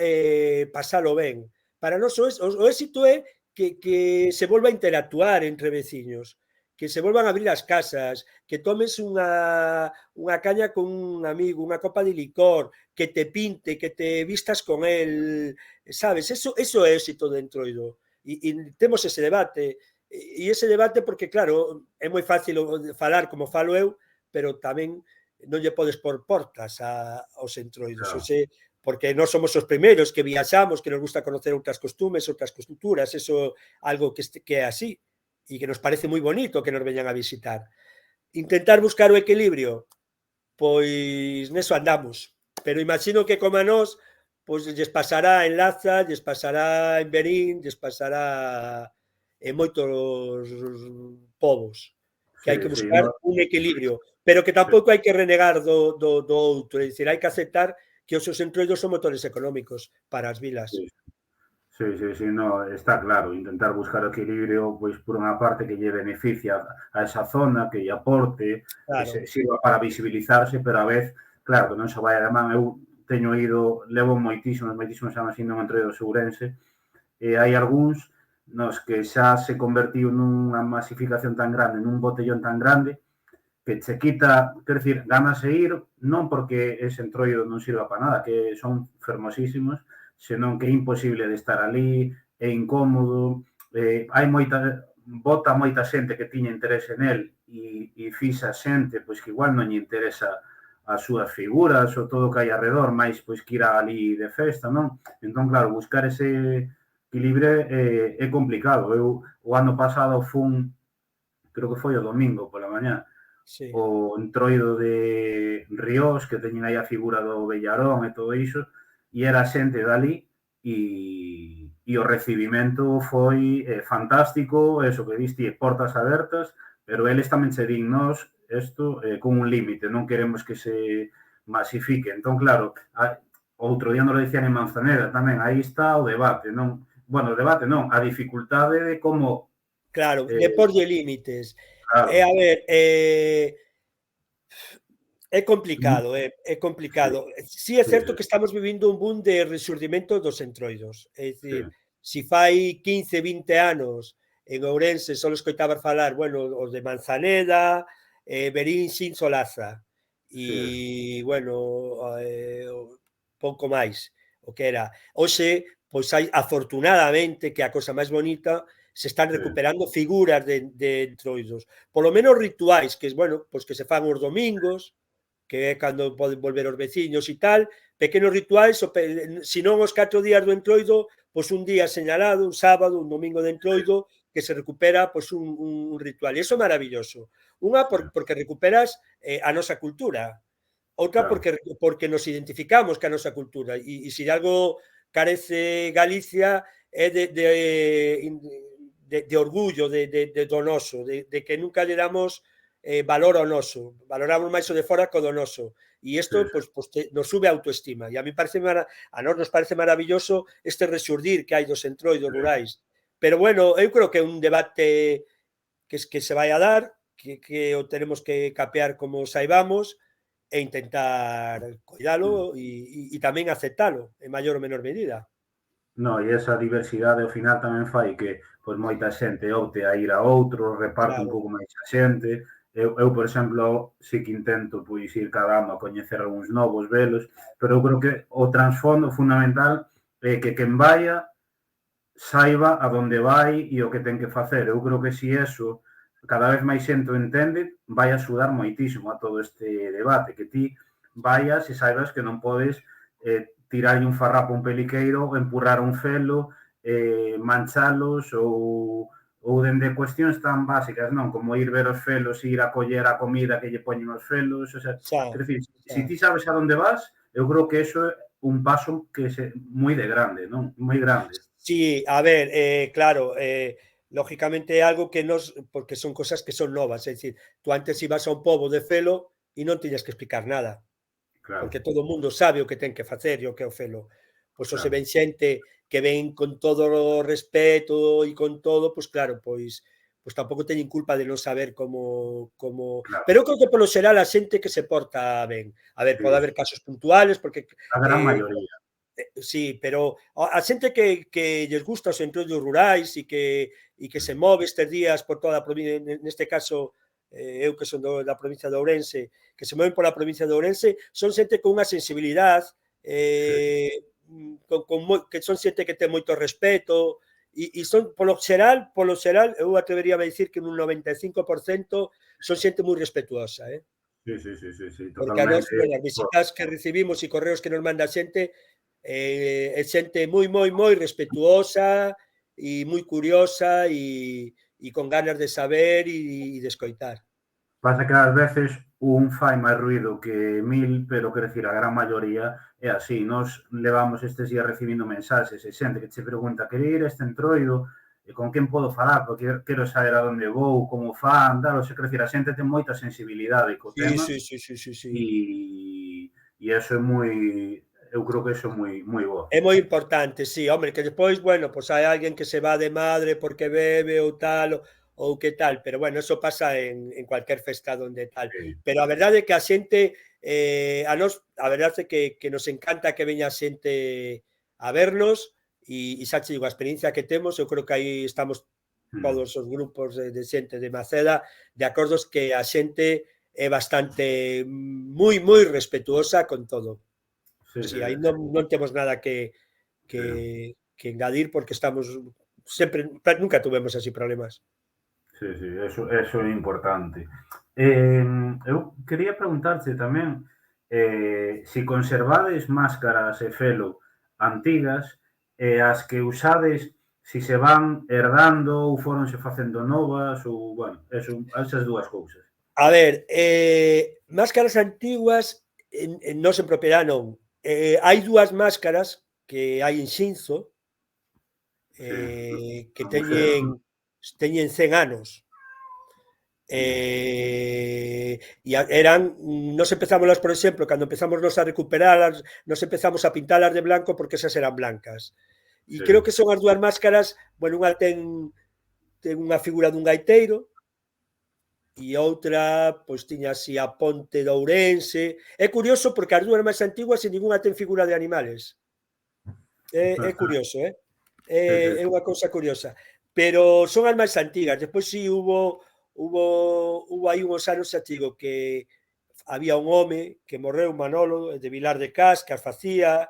Speaker 3: pasalo ben. Para nós o éxito é que se volva a interactuar entre veciños, que se volvan a abrir as casas, que tomes unha caña con un amigo, unha copa de licor, que te pinte, que te vistas con el, sabes? Eso é éxito de entroido. E temos ese debate. E ese debate porque, claro, é moi fácil falar como falo eu, pero tamén non lle podes por portas aos entroidos.
Speaker 1: claro.
Speaker 3: O sea, porque nós somos os primeiros que viaxamos, que nos gusta conocer outras costumes, outras culturas, eso algo que é así e que nos parece moi bonito que nos veñan a visitar. Intentar buscar o equilibrio, pois neso andamos, pero imagino que como a nós, pois lles pasará en Laza, lles pasará en Berín, lles pasará en moitos povos, que
Speaker 1: Sí,
Speaker 3: hai que
Speaker 1: sí,
Speaker 3: buscar
Speaker 1: no,
Speaker 3: un equilibrio, pero que
Speaker 1: sí.
Speaker 3: tampouco hai que renegar do outro, é dicir, hai que aceptar que os seus entroidos son motores económicos para as vilas.
Speaker 1: Sí, sí, sí, sí, no, está claro, intentar buscar o equilibrio, pois por unha parte que lle beneficia a esa zona, que lle aporte, que se
Speaker 3: Claro,
Speaker 1: sirva para visibilizarse, pero a vez, claro, que non se vai a man. Eu teño ido, levo moitísimos anos indo en Entroido Sourense, e hai algúns nos que xa se convertiu nunha masificación tan grande, nun botellón tan grande, que che quita, quer decir, ganas de ir, non porque ese entroido non sirva para nada, que son fermosísimos, senón que é imposible de estar ali, é incómodo, hai bota moita xente que tiña interese nel e fixa xente pois que igual non lle interesa as súas figuras ou todo o que hai alrededor, máis pois que ir ali de festa, non? Entón, claro, buscar ese equilibrio é complicado. Eu o ano pasado creo que foi o domingo pola mañá,
Speaker 3: sí.
Speaker 1: o entroido de Ríos, que teñen aí a figura do Bellarón e todo iso, e era xente dali e o recibimento foi fantástico, eso que diste, portas abertas, pero eles tamén se din nós isto con un límite, non queremos que se masifique. Entón, claro, outro día nos lo decían en Manzaneda tamén, aí está o debate, non? Bueno, o debate non, a dificultade de como...
Speaker 3: Claro, de porlle límites.
Speaker 1: Claro,
Speaker 3: A ver, é complicado, é complicado. Si é
Speaker 1: sí,
Speaker 3: certo que estamos vivindo un boom de resurdimento dos entroidos. É
Speaker 1: sí,
Speaker 3: dicir, si fai 15, 20 anos en Ourense só escoitaba falar, bueno, os de Manzaneda, Verín, Xinzo, Laza.
Speaker 1: sí,
Speaker 3: E, bueno, pouco máis, o que era. Hoxe, pois hai, afortunadamente, que a cosa máis bonita, se están
Speaker 1: sí,
Speaker 3: recuperando figuras de entroidos. Polo menos rituais, que, bueno, pois que se fan os domingos, que é cando poden volver os veciños e tal, pequenos rituais, se non os 4 días do entroido, pois un día señalado, un sábado, un domingo de entroido, que se recupera pois un ritual. E iso é maravilloso. Unha,
Speaker 1: sí,
Speaker 3: porque recuperas a nosa cultura. Outra,
Speaker 1: claro,
Speaker 3: porque nos identificamos ca nosa cultura. E se algo carece Galicia é de orgullo do noso, de que nunca lle damos valor ao noso, valoramos máis o de fora que o do noso, e isto
Speaker 1: sí,
Speaker 3: nos sube a autoestima, e a mí parece a nós nos parece maravilloso este resurdir que hai dos entroidos
Speaker 1: sí.
Speaker 3: rurais, pero bueno, eu creo que é un debate que se vai a dar, que o tenemos que capear como saibamos e intentar cuidalo e tamén aceptalo en maior ou menor medida.
Speaker 1: No, e esa diversidade ao final tamén fai que pois moita xente opte a ir a outro, reparte un
Speaker 3: Claro.
Speaker 1: pouco máis a xente. Eu, por exemplo, sí que intento pois ir cada ano a coñecer algúns novos velos, pero eu creo que o trasfondo fundamental é que quen vaya saiba a donde vai e o que ten que facer. Eu creo que si eso cada vez máis xente o entende, vai axudar moitísimo a todo este debate, que ti vayas e saibas que non podes tirarlle un farrapo a un peliqueiro, empurrar un felo, manchalos ou dende cuestións tan básicas, non? Como ir ver os felos, ir a coller a comida que lle poñen os felos, o sea, quer dicir, se ti sabes a donde vas, eu creo que eso é un paso que é moi de grande, non? Moi grande.
Speaker 3: Sí, a ver, claro, lógicamente é algo que nos, porque son cosas que son novas, é dicir, tú antes ibas a un pobo de felo e non tiñas que explicar nada,
Speaker 1: Claro,
Speaker 3: porque todo o mundo sabe o que ten que facer e o que é o felo. Pois se
Speaker 1: claro.
Speaker 3: ven xente que ven con todo o respeto e con todo, pois claro, pois tampouco teñen culpa de non saber como...
Speaker 1: Claro,
Speaker 3: Pero eu creo que polo xeral a xente que se porta ben. A ver, pode
Speaker 1: sí,
Speaker 3: haber casos puntuales, porque
Speaker 1: a gran maioría.
Speaker 3: sí, pero a xente que lles gusta os entroidos rurais e que se move estes días por toda a provincia, neste caso eu que son da provincia de Ourense, que se moven pola provincia de Ourense, son xente con unha sensibilidade,
Speaker 1: Sí,
Speaker 3: que son xente que ten moito respeto, e son, polo xeral, eu atrevería a dicir que un 95% son xente moi respetuosa,
Speaker 1: sí,
Speaker 3: porque a nós,
Speaker 1: totalmente.
Speaker 3: bueno, as visitas que recibimos e correos que nos manda a xente, é xente moi respetuosa e moi curiosa e con ganas de saber e de escoitar.
Speaker 1: Pasa que ás veces un fai máis ruido que mil, pero quero dicir, a gran maioría é así. Nós levamos estes días recibindo mensaxes e xente que che pregunta quero ir a este entroido e con quen podo falar, porque quero saber a onde vou, como fan, tal, o sea, quero dicir, a xente ten moita sensibilidade co
Speaker 3: Sí,
Speaker 1: tema
Speaker 3: sí, sí, sí, sí, sí.
Speaker 1: e eso é moi, eu creo que eso é moi bo.
Speaker 3: É moi importante, sí, hombre, que despois, bueno, pois hai alguén que se va de madre porque bebe ou tal, ou que tal, pero bueno, eso pasa en cualquier festa donde tal.
Speaker 1: Sí,
Speaker 3: Pero a verdade é que a xente, a nos, a verdade é que nos encanta que veña a xente a vernos, e xa che digo, a experiencia que temos, eu creo que aí estamos todos os grupos de xente de Maceda de acordos que a xente é bastante moi respetuosa con todo. Sí, aí non temos nada que engadir porque estamos sempre, nunca tuvemos así problemas.
Speaker 1: sí, eso é importante. Eu quería preguntarche tamén se conservades máscaras e felo antigas e as que usades se se van herdando ou foronse facendo novas ou, bueno, eso, esas dúas cousas.
Speaker 3: A ver, máscaras antiguas nós en propiedade non. Hai dúas máscaras que hai en Xinzo
Speaker 1: Sí,
Speaker 3: que
Speaker 1: no museo.
Speaker 3: teñen 100 anos. E eran, nos empezamos, por exemplo, cando empezamos nos a recuperarlas, nos empezamos a pintalas de blanco porque esas eran blancas. E
Speaker 1: Sí,
Speaker 3: creo que son as dúas máscaras, bueno, unha ten unha figura dun gaiteiro e outra, pois tiña así a ponte de Ourense. É curioso porque as dúas máis antiguas e ninguna ten figura de animales. É curioso,
Speaker 1: sí,
Speaker 3: é unha cousa curiosa. Pero son as máis antigas. Despois si hubo aí uns anos, xa digo, que había un home que morreu, Manolo, de Vilar de Cas, que as facía.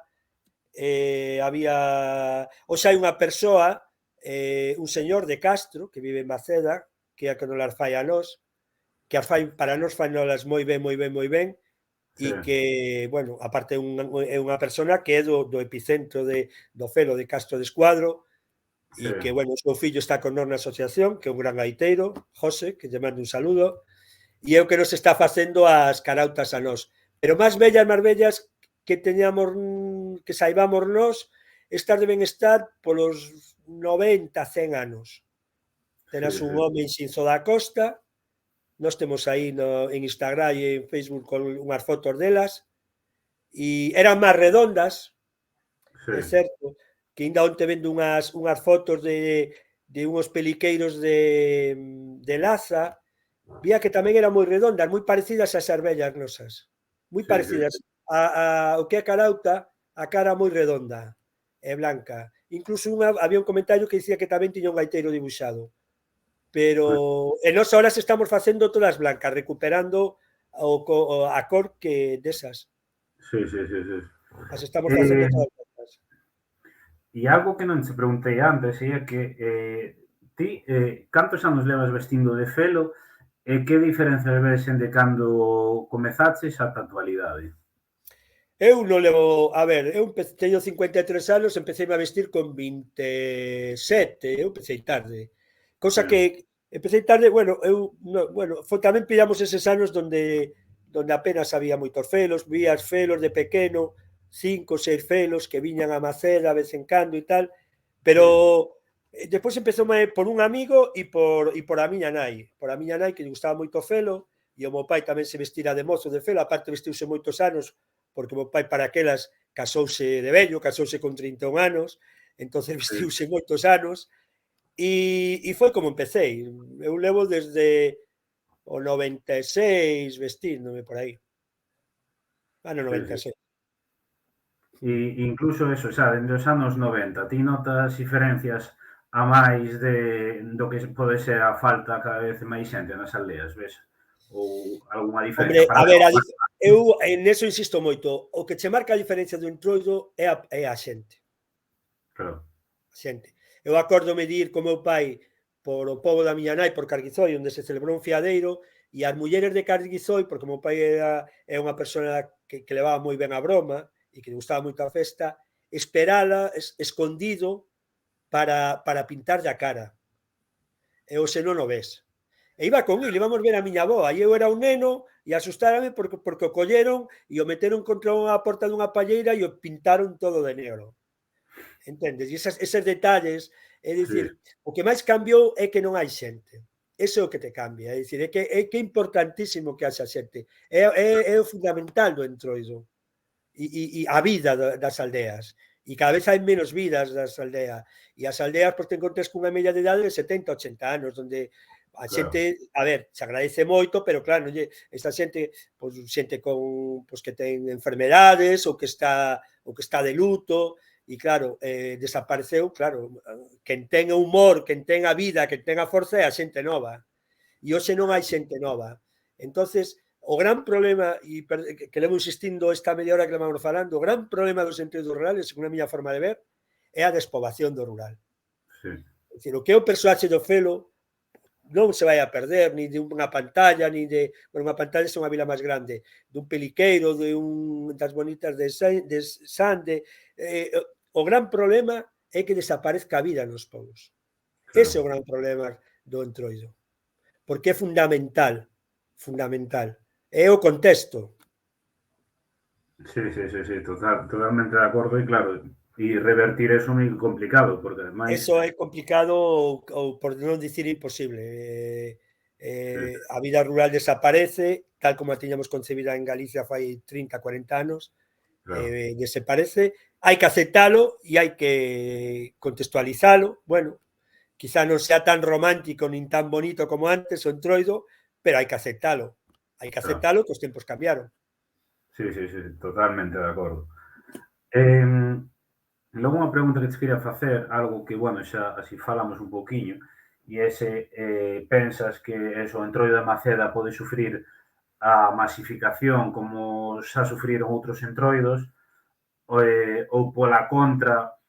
Speaker 3: Había... Oxa hai unha persoa, un señor de Castro, que vive en Maceda, que é a que non las fai a nós, que as fai, para nós fai nolas moi ben,
Speaker 1: sí,
Speaker 3: e que, bueno, aparte é unha persona que é do epicentro do felo de Castro de Escuadro,
Speaker 1: sí,
Speaker 3: e que, bueno, o seu fillo está con nós na asociación, que é un gran gaiteiro, José, que lle mando un saludo, e é o que nos está facendo as carautas a nós. Pero máis bellas que teñamos, que saibamos nós, estas deben estar polos 90, 100 anos. Tenas
Speaker 1: sí,
Speaker 3: un home en Xinzo da Costa, nós temos aí en Instagram e en Facebook con unhas fotos delas, e eran máis redondas,
Speaker 1: sí,
Speaker 3: é certo, que ainda onte vendo unhas fotos de unhos peliqueiros de laza, vía que tamén eran moi redondas, moi parecidas ás arbellas nosas, moi
Speaker 1: Sí, sí,
Speaker 3: parecidas o que é a carauta, a cara moi redonda e blanca. Incluso había un comentario que dicía que tamén tiña un gaiteiro dibuixado. Pero en nós ahora estamos facendo todas blancas, recuperando a cor que desas.
Speaker 1: sí, sí, sí, sí.
Speaker 3: As estamos facendo
Speaker 1: Eh,
Speaker 3: todas blancas.
Speaker 1: E algo que non se preguntei antes é que ti cantos anos levas vestindo de felo e que diferencia ves de cando comezaches ata a actualidade?
Speaker 3: Eu non levo, a ver, eu teño 53 anos, empecé a vestir con 27, eu empecé tarde. Cosa que empecé tarde, bueno, tamén pillamos eses anos donde apenas había moitos felos, vías felos de pequeno, 5 ou 6 felos que viñan a Maceda a vez en cando e tal, pero despois empezou por un amigo e por a miña nai que lle gustaba moito o felo, e o meu pai tamén se vestira de mozo de felo, aparte vestiuse moitos anos, porque o meu pai para aquelas casouse de vello, casouse con 31 anos, entonces vestiuse moitos anos, e foi como empecé. Eu levo desde o 96 vestíndome por aí. Ano 96.
Speaker 1: E incluso eso, xa, dende os anos 90, ti notas diferencias a máis do que pode ser a falta cada vez máis xente nas aldeas, ves? Ou algunha diferencia
Speaker 3: Hombre,
Speaker 1: para
Speaker 3: a ver,
Speaker 1: algo?
Speaker 3: eu en eso insisto moito. O que che marca a diferencia do entroido é a xente.
Speaker 1: Claro.
Speaker 3: A xente. Eu acórdome de ir co meu pai por o pobo da miña nai, por Carguizoi, onde se celebrou un fiadeiro, e as mulleres de Carguizoi, porque o meu pai é unha persona que levaba moi ben a broma e que le gustaba moito a festa, esperala escondido para pintarlle a cara. E hoxe non o ves. E iba con ele, íbamos ver a miña avó, aí eu era un neno e asustárame porque o colleron e o meteron contra a porta dunha palleira e o pintaron todo de negro. Entendes? E eses detalles, é dicir, o que máis cambiou é que non hai xente. Eso é o que te cambia, é dicir, é que é importantísimo que haxa xente. É o fundamental do entroido. E a vida das aldeas. E cada vez hai menos vidas das aldeas. E as aldeas, pois, te encontres cunha media de idade de 70, 80 anos, donde a xente, a ver, se agradece moito, pero claro, esta xente, pois, xente con, pois, que ten enfermedades ou que está de luto, e claro, desapareceu, claro, quen ten humor, quen ten a vida, quen ten a forza é a xente nova. E hoxe non hai xente nova. Entonces, o gran problema, e que levo insistindo esta media hora que le vamos falando, o gran problema dos entroidos rurales, según a miña forma de ver, é a despobación do rural.
Speaker 1: Sí.
Speaker 3: É dicir, o que é o persoaxe do felo non se vai a perder, ni de unha pantalla, ni de... Bueno, unha pantalla é unha vila máis grande, dun peliqueiro, das bonitas de Sande. O gran problema é que desaparezca a vida nos povos. Ese é o gran problema do entroido. Porque é fundamental. É o contexto.
Speaker 1: Sí, totalmente de acordo e claro, e revertir eso é moi complicado, porque ademais...
Speaker 3: Eso é complicado ou por non dicir imposible. A vida rural desaparece, tal como a tiñamos concebida en Galicia fai 30, 40 anos, desaparece, hai que aceptalo e hai que contextualizalo. Bueno, quizá non sea tan romántico nin tan bonito como antes o entroido, pero hai que aceptalo. Hai que aceptalo que os tempos cambiaron.
Speaker 1: Sí, totalmente de acordo. Logo unha pregunta que te quería facer, algo que, bueno, xa así falamos un poquinho, e é se pensas que eso, o entroido de Maceda pode sufrir a masificación como xa sufriron outros entroidos, ou pola contra,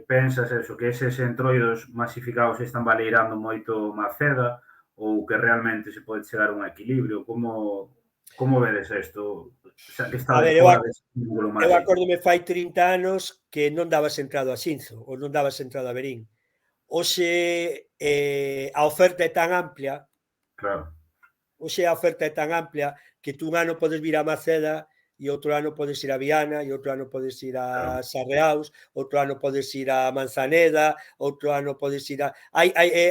Speaker 1: pensas eso, que eses entroidos masificados están baleirando moito Maceda, ou que realmente se pode chegar a un equilibrio? Como vedes isto? Xa que está de fora dese vínculo máis.
Speaker 3: Eu acórdome fai 30 anos que non dabas entrado a Xinzo, ou non dabas entrado a Verín. Hoxe a oferta é tan amplia,
Speaker 1: claro,
Speaker 3: hoxe a oferta é tan amplia que tú un ano podes vir a Maceda e outro ano podes ir a Viana, e outro ano podes ir a Sarreaus, outro ano podes ir a Manzaneda, outro ano podes ir a...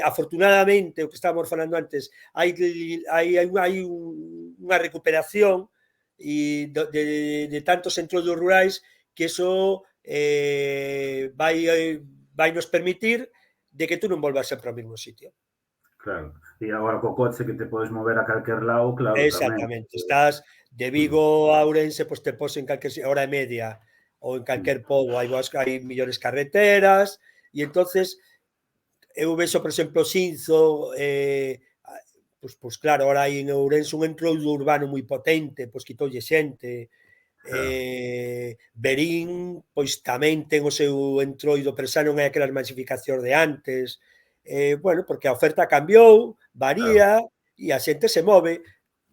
Speaker 3: Afortunadamente, o que estábamos falando antes, hai unha recuperación de tantos entroidos rurais que iso vai nos permitir de que tú non volvas sempre ao mesmo sitio.
Speaker 1: Claro. E agora co coche que te podes mover a calquer lado, claro, tamén.
Speaker 3: Exactamente. Estás de Vigo a Ourense, pois te pos en calquer hora e media ou en calquer pobo, hai millores carreteras, e entonces eu vexo, por exemplo, Xinzo, pois claro, ahora hai en Ourense un entroido urbano moi potente, pois quitoulle xente. Verín, pois tamén ten o seu entroido, pero xa non é aquela masificación de antes. Bueno, porque a oferta cambiou, varía, e a xente se move.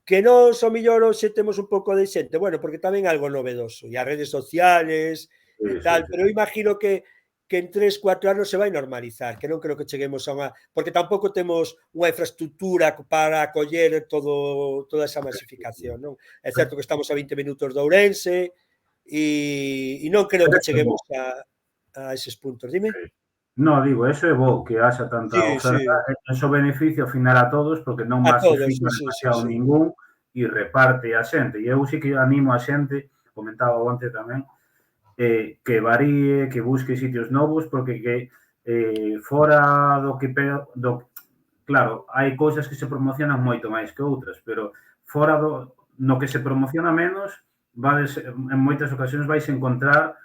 Speaker 3: Que nós, ao mellor, hoxe temos un pouco de xente, bueno, porque tamén é algo novedoso, e as redes sociales e tal, pero eu imagino que en 3, 4 anos se vai normalizar, que non creo que cheguemos a unha... Porque tampouco temos unha infraestructura para acoller toda esa masificación, non? É certo que estamos a 20 minutos de Ourense e non creo que cheguemos a eses puntos. Dime?
Speaker 1: No, digo, eso é bo, que haxa tanta oferta, eso beneficia ao final a todos, porque non masifica demasiado ningún e reparte a xente. E eu sí que animo a xente, comentaba onte tamén, que varíe, que busque sitios novos, porque que fora do que claro, hai cousas que se promocionan moito máis que outras, pero fora no que se promociona menos, en moitas ocasións vais encontrar,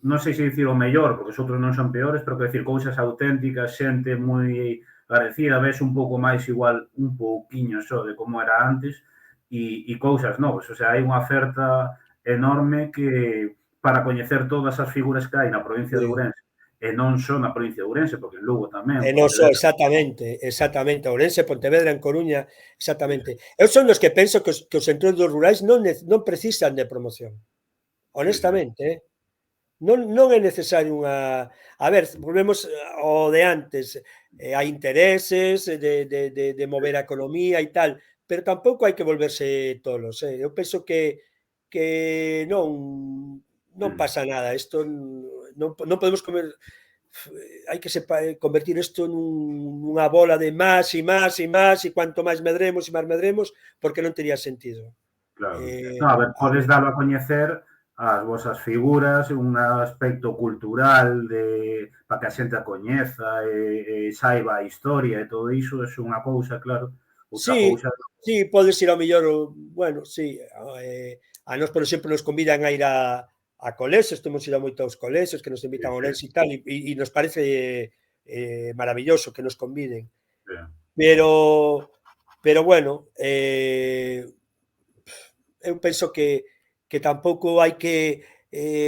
Speaker 1: non sei se dicir o mellor, porque os outros non son peores, pero que decir cousas auténticas, xente moi parecida, ves un pouco máis igual, un pouquiño só de como era antes, e cousas novas. O sea, hai unha oferta enorme que para coñecer todas as figuras que hai na provincia de Ourense, e non só na provincia de Ourense, porque en Lugo tamén.
Speaker 3: E non só, exactamente, Ourense, Pontevedra, en Coruña, exactamente. Eu son dos que penso que os entroidos rurais non precisan de promoción, honestamente, non é necesario unha... A ver, volvemos ao de antes, hai intereses de mover a economía e tal, pero tampouco hai que volverse tolos. Eu penso que non pasa nada, isto non podemos comer... Hai que convertir isto nunha bola de máis e máis e máis, e cuanto máis medremos e máis medremos, porque non tería sentido.
Speaker 1: Claro. No, a ver, podes darlo a coñecer as vosas figuras, un aspecto cultural para que a xente a coñeza e saiba a historia e todo iso, é unha cousa, claro.
Speaker 3: Sí, podes ir ao mellor, bueno, sí, a nós, por exemplo, nos convidan a ir a colexios, temos ido a moitos colexios que nos invitan a Ourense e tal, e nos parece maravilloso que nos conviden. Pero bueno, eu penso que tampouco hai que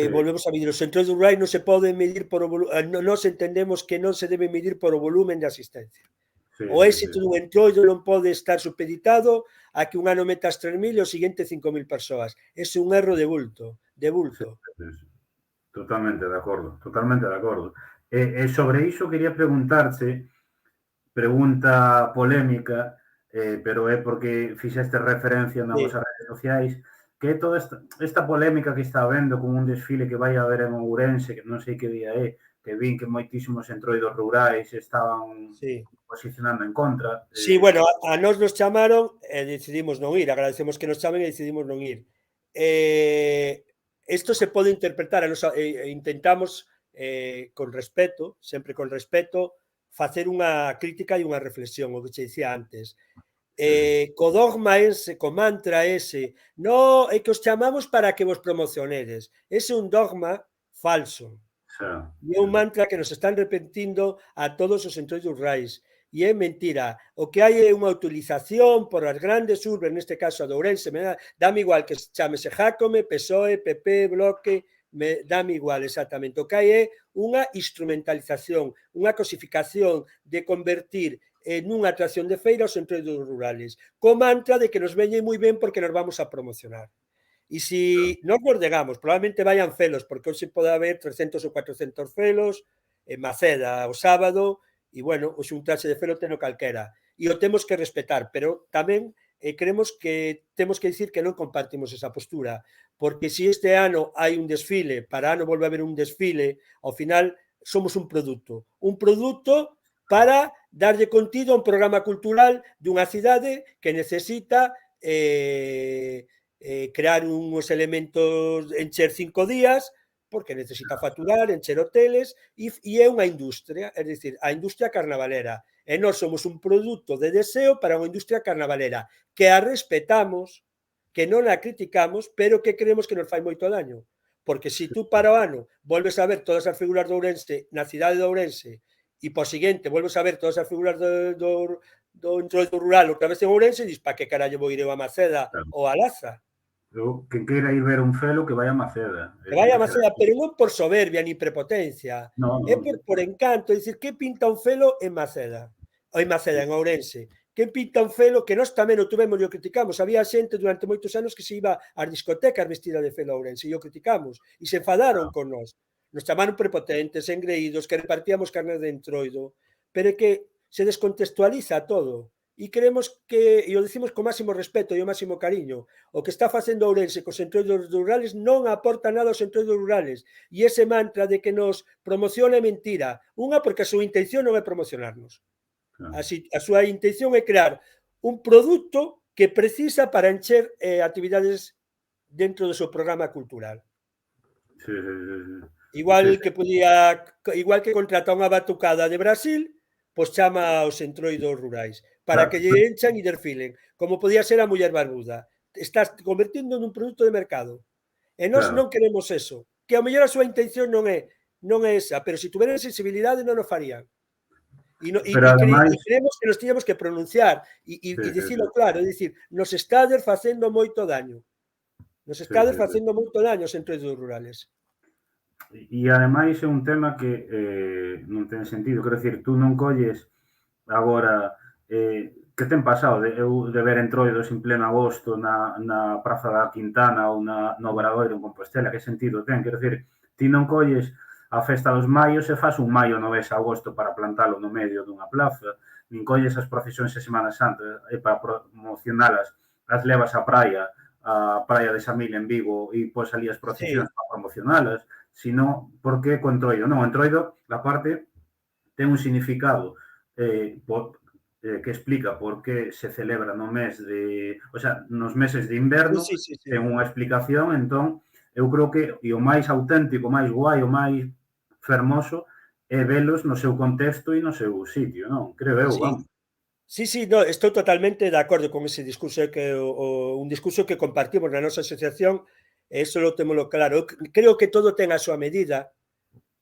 Speaker 3: volvemos a medir. Os entroidos rurais non se poden medir por o volumen, nós entendemos que non se debe medir por o volumen de asistencia. O éxito dun entroido non pode estar supeditado a que un ano metas 3.000 e o seguinte 5.000 persoas. Ese é un erro de bulto.
Speaker 1: Totalmente de acordo. E sobre iso quería preguntarche, pregunta polémica, pero é porque fixeste referencia nas vosas redes sociais, que é toda esta polémica que está habendo con un desfile que vai haber en Ourense, que non sei que día é, que vin que moitísimos entroidos rurais estaban posicionando en contra.
Speaker 3: Sí, bueno, a nós nos chamaron e decidimos non ir, agradecemos que nos chamen e decidimos non ir. Isto se pode interpretar, intentamos con respeto, sempre con respeto, facer unha crítica e unha reflexión, o que che dicía antes. Co dogma ese, co mantra ese, no, é que os chamamos para que vos promocionedes. Ese é un dogma falso. E é un mantra que nos están repetindo a todos os entroidos rurais. E é mentira. O que hai é unha utilización por as grandes urbes, neste caso a de Ourense, dame igual que chamese Jácome, PSOE, PP, Bloque, dame igual exactamente. O que hai é unha instrumentalización, unha cosificación de convertir en unha atracción de feira os entroidos rurales, co mantra de que nos veñen moi ben porque nos vamos a promocionar. E se nos negamos, probablemente vayan felos, porque hoxe pode haber 300 ou 400 felos en Maceda o sábado, e, bueno, o xuntarse de felo teno calquera. E o temos que respetar, pero tamén creemos que temos que dicir que non compartimos esa postura, porque se este ano hai un desfile, para ano volve a haber un desfile, ao final somos un produto para darlle contido a un programa cultural dunha cidade que necesita crear uns elementos, encher 5 días, porque necesita faturar, encher hoteles, e é unha industria, é dicir, a industria carnavalera. E nós somos un produto de deseo para unha industria carnavalera, que a respetamos, que non a criticamos, pero que creemos que nos fai moito daño. Porque se tú para o ano volves a ver todas as figuras de Ourense na cidade de Ourense e por seguinte volves a ver todas as figuras do entroido rural outra vez en Ourense e dis, pa que carallo vou ir eu a Maceda ou a Laza?
Speaker 1: Quen queira ir ver un felo que vai a Maceda.
Speaker 3: Que vai a Maceda, pero non por soberbia ni prepotencia, é por encanto, é dicir, que pinta un felo en Maceda? Ou en Maceda, en Ourense? Que pinta un felo que nós tamén o tuvemos e o criticamos? Había xente durante moitos anos que se iba ás discotecas vestida de felo a Ourense e o criticamos e se enfadaron con nós. Nos chamaron prepotentes, engreídos, que repartíamos carne de entroido, pero é que se descontextualiza todo. E queremos que, e o decimos co máximo respeto e o máximo cariño, o que está facendo Ourense cos entroidos rurales non aporta nada aos entroidos rurales, e ese mantra de que nos promociona é mentira. Unha, porque a súa intención non é promocionarnos. A súa intención é crear un produto que precisa para encher actividades dentro do seu programa cultural. Igual que contrata unha batucada de Brasil, pois chama aos entroidos rurais para que lle enchan e desfilen, como podía ser a muller barbuda. Estás convertindo nun produto de mercado. E nós non queremos eso. Que a mellor a súa intención non é esa, pero se tuveran sensibilidade non o farían. E creemos que nos tiñamos que pronunciar e dicilo claro, é dicir, nos estades facendo moito daño. Nos estades facendo moito daño aos entroidos rurales.
Speaker 1: E ademais é un tema que non ten sentido, quero dicir, tú non colles agora que ten pasado de ver entroidos en pleno agosto na Praza da Quintana ou no Obradoiro en Compostela, que sentido ten? Quero dicir, ti non colles a festa dos maios e faz un maio no ves agosto para plantalo no medio dunha plaza, nin colles as procesións de Semana Santa e para promocionalas, as levas á praia, a praia de Samil en Vigo e pois ali as procesións para promocionalas, sino porque co entroido. Non, o entroido, a parte, ten un significado que explica por que se celebra no mes de... O sea, nos meses de inverno, ten unha explicación, entón, eu creo que o máis auténtico, o máis guai, o máis fermoso é velos no seu contexto e no seu sitio, non? Creo eu, vamos.
Speaker 3: Sí, no, estou totalmente de acordo con ese discurso, que un discurso que compartimos na nosa asociación, e iso lo témolo claro. Creo que todo ten a súa medida,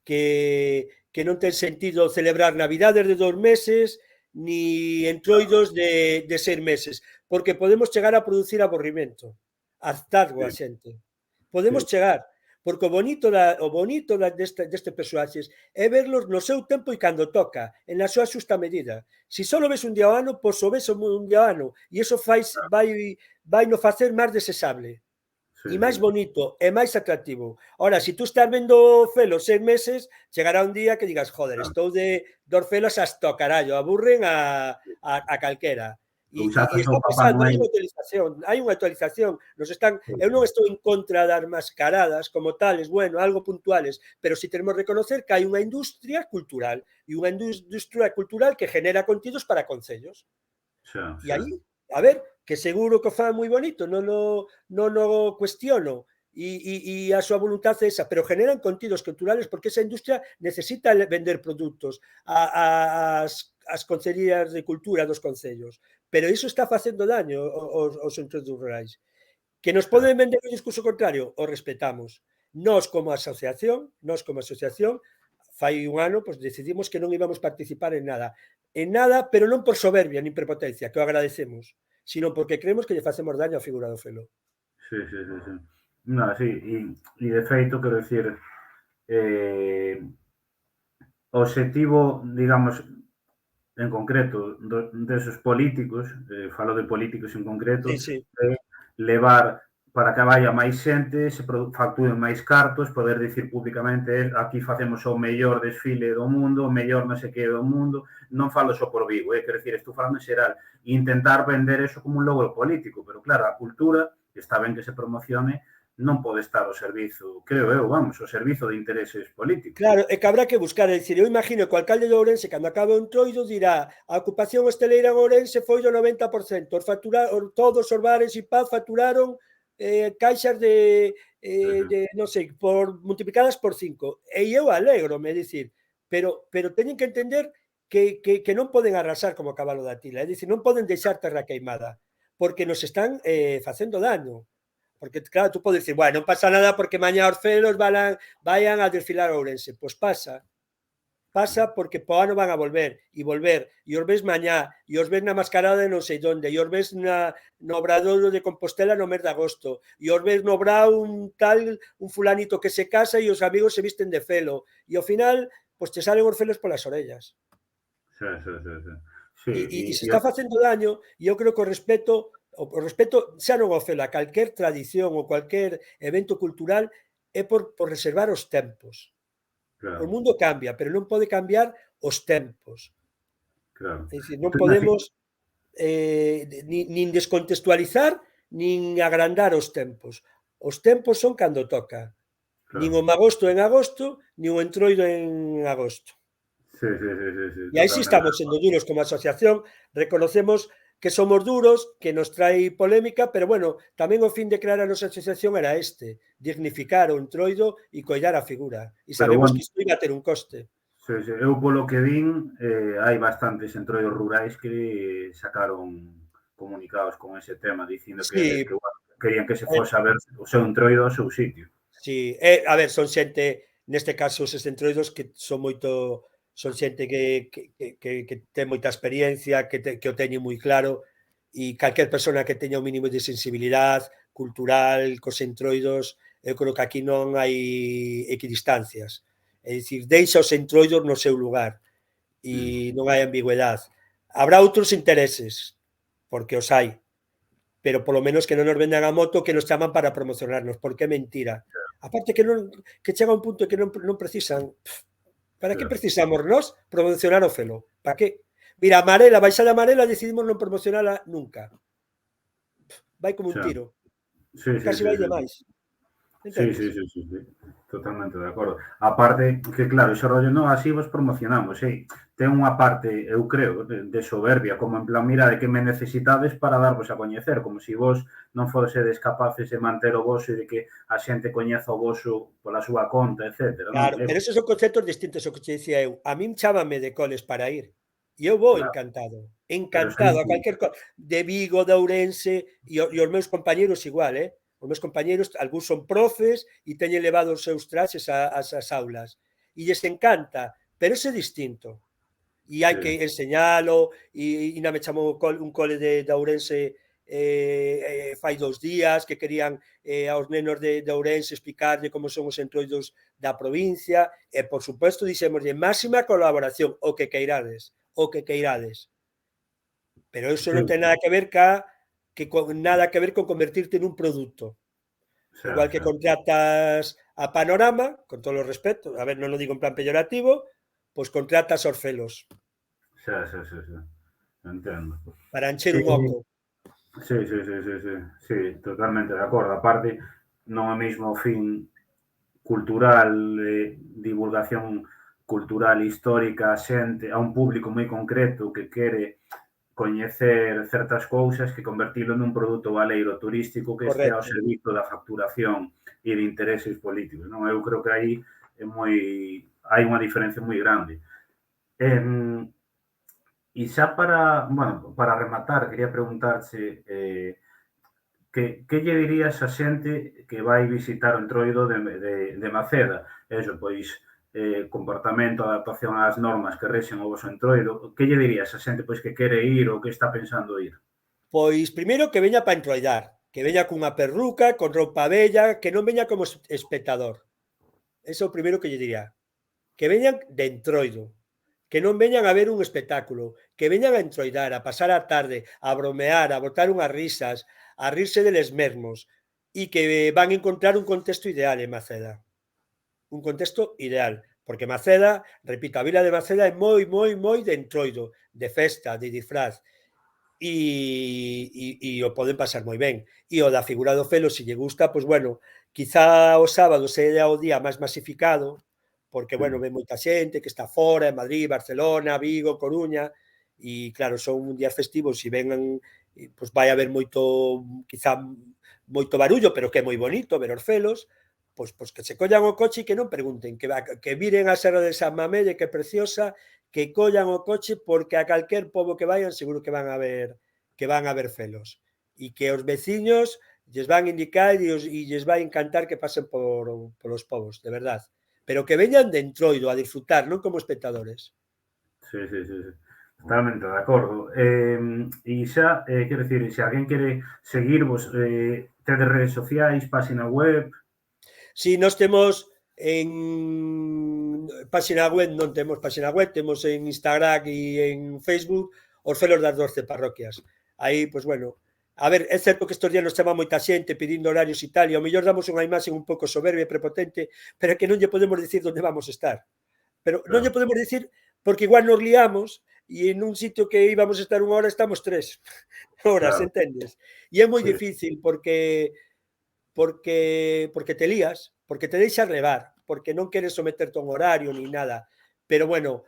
Speaker 3: que non ten sentido celebrar Navidades de 2 meses, ni entroidos de 6 meses, porque podemos chegar a producir aborrimento, hartazgo a xente. Podemos chegar, porque o bonito deste persoaxes é verlos no seu tempo e cando toca, en a súa xusta medida. Se só ves un día ao ano, pois o ves un día ao ano, e iso vai no facer máis desexable, e máis bonito, e máis atractivo. Ora, se tú estás vendo felos 6 meses, chegará un día que digas, joder, estou de dos felos hasta o carallo, aburren a calquera. E está pasando, hai unha actualización. Eu non estou en contra das mascaradas como tales, bueno, algo puntuales, pero si tenemos que reconocer que hai unha industria cultural, e unha industria cultural que genera contidos para concellos. E aí, a ver, que seguro que o fan moi bonito, non o cuestiono, e a súa voluntade é esa, pero generan contidos culturales porque esa industria necesita vender produtos ás concellerías de cultura dos concellos, pero iso está facendo daño aos centros rurais. Que nos poden vender o discurso contrario, o respetamos. Nós como asociación, fai un ano, pois decidimos que non íbamos participar en nada, pero non por soberbia nin prepotencia, que o agradecemos, sino porque creemos que lle facemos daño á figura do felo.
Speaker 1: Sí. Non, sí, e de feito, quero dicir, o objetivo, digamos, en concreto, desos políticos, falo de políticos en concreto, é levar para que vaya máis xente, se facturen máis cartos, poder dicir públicamente aquí facemos o mellor desfile do mundo, o mellor non sei que do mundo, non falo só por Vigo, quero dicir, estou falando en xeral, e intentar vender eso como un logro político, pero claro, a cultura, que está ben que se promocione, non pode estar ao servizo, creo eu, vamos, ao servizo de intereses políticos.
Speaker 3: Claro, é que habrá que buscar, é dicir, eu imagino que o alcalde de Ourense, cando acabe o entroido, dirá a ocupación hosteleira en Ourense foi do 90%, todos os bares e pubs facturaron caixas de non sei, multiplicadas por 5. E eu alegrome, dicir, pero teñen que entender que non poden arrasar como o cabalo da tila, é dicir, non poden deixar terra queimada, porque nos están facendo daño. Porque, claro, tú podes dicir, bueno, non pasa nada porque mañá os felos vayan a desfilar a Ourense. Pois pasa porque po ano van a volver, e os ves mañá, e os ves na mascarada de non sei onde, e os ves no Obradoiro de Compostela no mes de agosto, e os ves no Brao un fulanito que se casa e os amigos se visten de felo, e ao final, pois te salen os felos polas orellas. E se está facendo daño, e eu creo que o respeto, xa non ao felo, a calquer tradición ou calquer evento cultural, é por reservar os tempos.
Speaker 1: Claro.
Speaker 3: O mundo cambia, pero non pode cambiar os tempos.
Speaker 1: Claro.
Speaker 3: É dicir, non podemos nin descontextualizar, nin agrandar os tempos. Os tempos son cando toca. Claro. Nin o magosto en agosto, nin o entroido en agosto.
Speaker 1: Sí.
Speaker 3: E aí sí estamos sendo duros como asociación, reconocemos que somos duros, que nos trae polémica, pero bueno, tamén o fin de crear a nosa asociación era dignificar o entroido e coidar a figura. E sabemos que isto iba a ter un coste.
Speaker 1: Sí. Eu polo que vin, hai bastantes entroidos rurais que sacaron comunicados con ese tema, dicindo que querían que se fose a ver o seu entroido ao seu sitio.
Speaker 3: Sí, a ver, son xente, neste caso, os entroidos que son xente que ten moita experiencia, que o teñen moi claro, e calquer persona que teña un mínimo de sensibilidade cultural cos entroidos, eu creo que aquí non hai equidistancias. É dicir, deixa os entroidos no seu lugar e non hai ambigüedade. Habrá outros intereses, porque os hai, pero polo menos que non nos vendan a moto que nos chaman para promocionarnos, porque é mentira. Aparte que chega un punto que non precisan. Para que precisamos nós promocionar o felo? Para que? Mira, a baixada amarela decidimos non promocionala nunca. Vai como un tiro. Casi vai demais.
Speaker 1: Sí. Totalmente de acordo. Aparte, que claro, ese rollo, non, así vos promocionamos, ten unha parte, eu creo, de soberbia, como en plan, mira, de que me necesitades para darvos a coñecer, como se vos non fosedes capaces de manter o voso e de que a xente coñeza o voso pola súa conta, etc.
Speaker 3: Claro, pero esos son conceptos distintos ao que che dicía eu. A min chámame de coles para ir. E eu vou encantado a calquer cosa. De Vigo, de Ourense, e os meus compañeros igual, Os meus compañeros, algúns son profes e teñen levado os seus traxes ás aulas. E lles encanta, pero ese é distinto. E hai que enseñalo, e me chamou un cole de Ourense fai 2 días que querían aos nenos de Ourense explicarlle como son os entroidos da provincia, e por suposto dixémoslle máxima colaboración, o que queirades. Pero iso non ten nada que ver con convertirte nun produto. Igual que contratas a Panorama, con todos os respetos, a ver, non o digo en plan peyorativo, pois contratas os felos.
Speaker 1: Entendo.
Speaker 3: Para encher un oco.
Speaker 1: Sí, totalmente de acordo. Aparte, non é mesmo o fin cultural, divulgación cultural, histórica, a un público moi concreto que quere coñecer certas cousas que convertilo nun produto baleiro turístico que estea ao servizo da facturación e de intereses políticos. Non, eu creo que aí hai unha diferencia moi grande. E xa para rematar, quería preguntarche que lle dirías a xente que vai visitar o entroido de Maceda? Eso, pois, comportamento, adaptación ás normas que rexen o voso entroido, que lle dirías a xente pois que quere ir ou que está pensando ir?
Speaker 3: Pois primeiro que veña para entroidar, que veña cunha perruca, con roupa bella, que non veña como espectador. Eso é o primeiro que lle diría. Que veñan de entroido, que non veñan a ver un espectáculo, que veñan a entroidar, a pasar a tarde, a bromear, a botar unhas risas, a rirse deles mesmos, e que van a encontrar un contexto ideal en Maceda. Un contexto ideal, porque Maceda, repito, a vila de Maceda é moi de entroido, de festa, de disfraz, e o poden pasar moi ben. E o da figura do felo, se lle gusta, pois bueno, quizá o sábado sería o día máis masificado, porque, bueno, ven moita xente que está fora, en Madrid, Barcelona, Vigo, Coruña, e claro, son días festivos e vengan, pois vai haber moito, quizá moito barullo, pero que é moi bonito ver os felos, pois que se collan o coche e que non pregunten, que viren a Serra de San Mamede, que é preciosa, que collan o coche, porque a calquer pobo que vayan seguro que van a ver felos, e que os veciños lles van indicar e lles vai encantar que pasen polos povos, de verdad, pero que veñan de Entroido a disfrutar, non como espectadores.
Speaker 1: Sí. Totalmente de acordo. E xa, quero dicir, se alguén quere seguirvos, tedes redes sociais, página web?
Speaker 3: Si, nós temos en página web, non temos página web, temos en Instagram e en Facebook os felos das 12 parroquias. Aí, pois bueno, a ver, é certo que estes días nos chama moita xente pedindo horarios e tal, e ao mellor damos unha imaxe un pouco soberbia e prepotente, pero é que non lle podemos dicir onde vamos estar. Pero non lle podemos dicir porque igual nos liamos e en un sitio que íbamos a estar unha hora estamos 3 horas, entendes? E é moi difícil porque te lías, porque te deixas levar, porque non queres someterte a un horario ni nada. Pero bueno,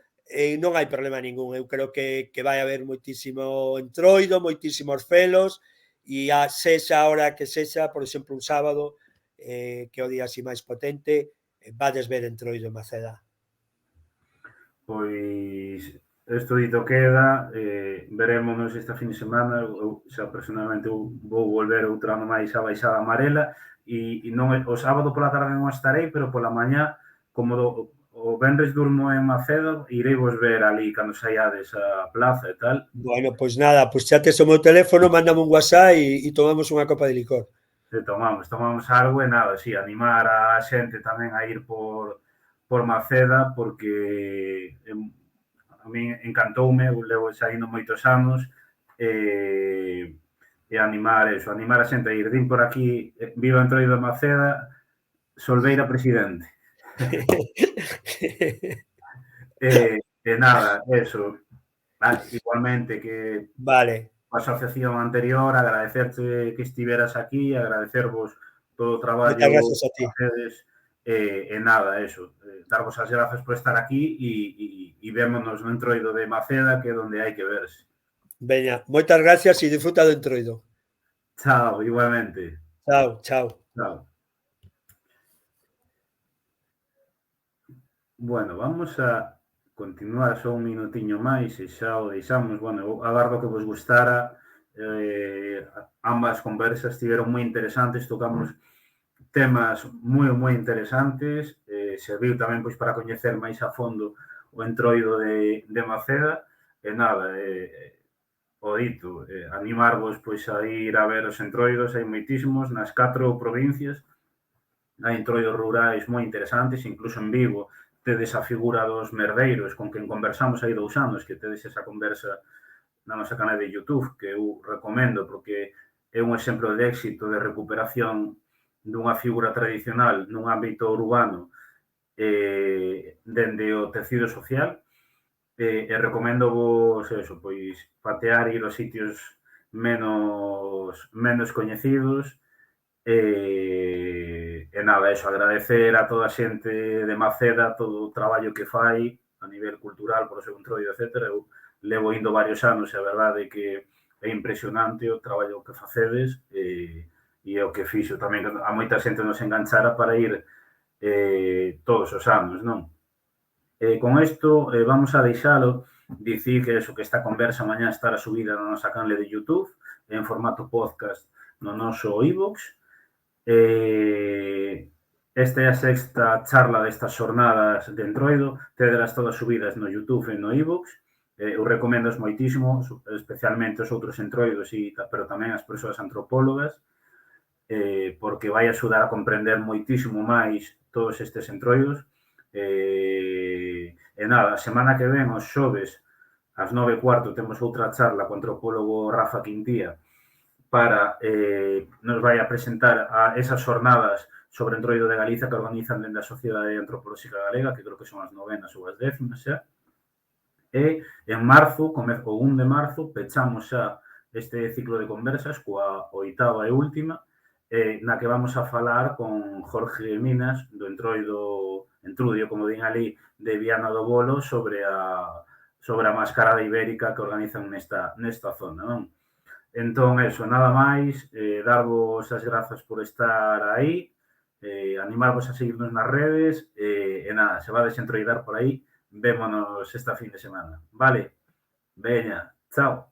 Speaker 3: non hai problema ningún. Eu creo que vai haber moitísimo entroido, moitísimos felos, e a sexa a hora que sexa, por exemplo, un sábado, que é o día así máis potente, vades ver entroido en Maceda.
Speaker 1: Pois isto dito queda, verémonos esta fin de semana. Eu xa personalmente vou volver outro ano máis a Baixada Amarela e non o sábado pola tarde non estarei, pero pola mañá, como o venres durmo en Maceda, irei vos ver ali cando saiades a plaza e tal.
Speaker 3: Bueno, pois nada, pois xa tes o meu teléfono, mándame un WhatsApp e tomamos unha copa de licor.
Speaker 1: Tomamos algo e nada, sí, animar a xente tamén a ir por Maceda, porque a mí encantoume, levo xa indo moitos anos, e animar a xente a ir. Din por aquí, viva Entroido de Maceda, Solveira presidente. E nada, eso. Igualmente que a asociación anterior, agradecerte que estiveras aquí, agradecervos todo o traballo
Speaker 3: que
Speaker 1: facedes, e nada, eso, darvos as grazas por estar aquí e vémonos no Entroido de Maceda, que é onde hai que verse.
Speaker 3: Veña, moitas gracias e disfruta do Entroido.
Speaker 1: Chao, igualmente.
Speaker 3: Chao.
Speaker 1: Bueno, vamos a continuar só un minutiño máis e xa o deixamos. Bueno, eu agardo que vos gustara. Ambas conversas estiveron moi interesantes, tocamos temas moi interesantes, serviu tamén pois para coñecer máis a fondo o Entroido de Maceda, e nada, o dito, animarvos pois a ir a ver os entroidos, hai moitísimos nas 4 provincias, hai entroidos rurais moi interesantes, incluso en Vigo tedes a figura dos merdeiros con quen conversamos hai 2 anos, que tedes esa conversa na nosa canal de YouTube, que eu recomendo porque é un exemplo de éxito de recuperación dunha figura tradicional nun ámbito urbano dende o tecido social, e recomendo vos eso, pois patear e ir aos sitios menos coñecidos, e nada, eso, agradecer a toda a xente de Maceda todo o traballo que fai a nivel cultural por o seu Entroido, etc. Eu levo indo varios anos e a verdade é que é impresionante o traballo que facedes, e o que fixo tamén a moita xente nos enganchara para ir todos os anos, non? Con isto vamos a deixalo, dicir que eso, que esta conversa mañá estará subida na nosa canle de YouTube en formato podcast no noso iVoox. Esta é a sexta charla destas xornadas de Entroido, tedelas todas subidas no YouTube e no iVoox. Eu recomendo moitísimo, especialmente os outros entroidos, pero tamén as persoas antropólogas, porque vai axudar a comprender moitísimo máis todos estes entroidos. E nada, a semana que ven, os xoves, ás 9:15, temos outra charla co antropólogo Rafa Quintía para nos vai a presentar a esas xornadas sobre Entroido de Galiza que organizan dende a Sociedade Antropolóxica Galega, que creo que son as 9ª ou as 10ª xa. E en marzo, o 1 de marzo, pechamos xa este ciclo de conversas coa 8ª e última, na que vamos a falar con Jorge Minas, do Entrudio, como din ali, de Viana do Bolo, sobre a mascarada ibérica que organizan nesta zona, non? Entón, eso, nada máis, darvos as grazas por estar aí, animarvos a seguirnos nas redes, e nada, se vades a entroidar por aí, vémonos esta fin de semana. Vale? Veña, chao.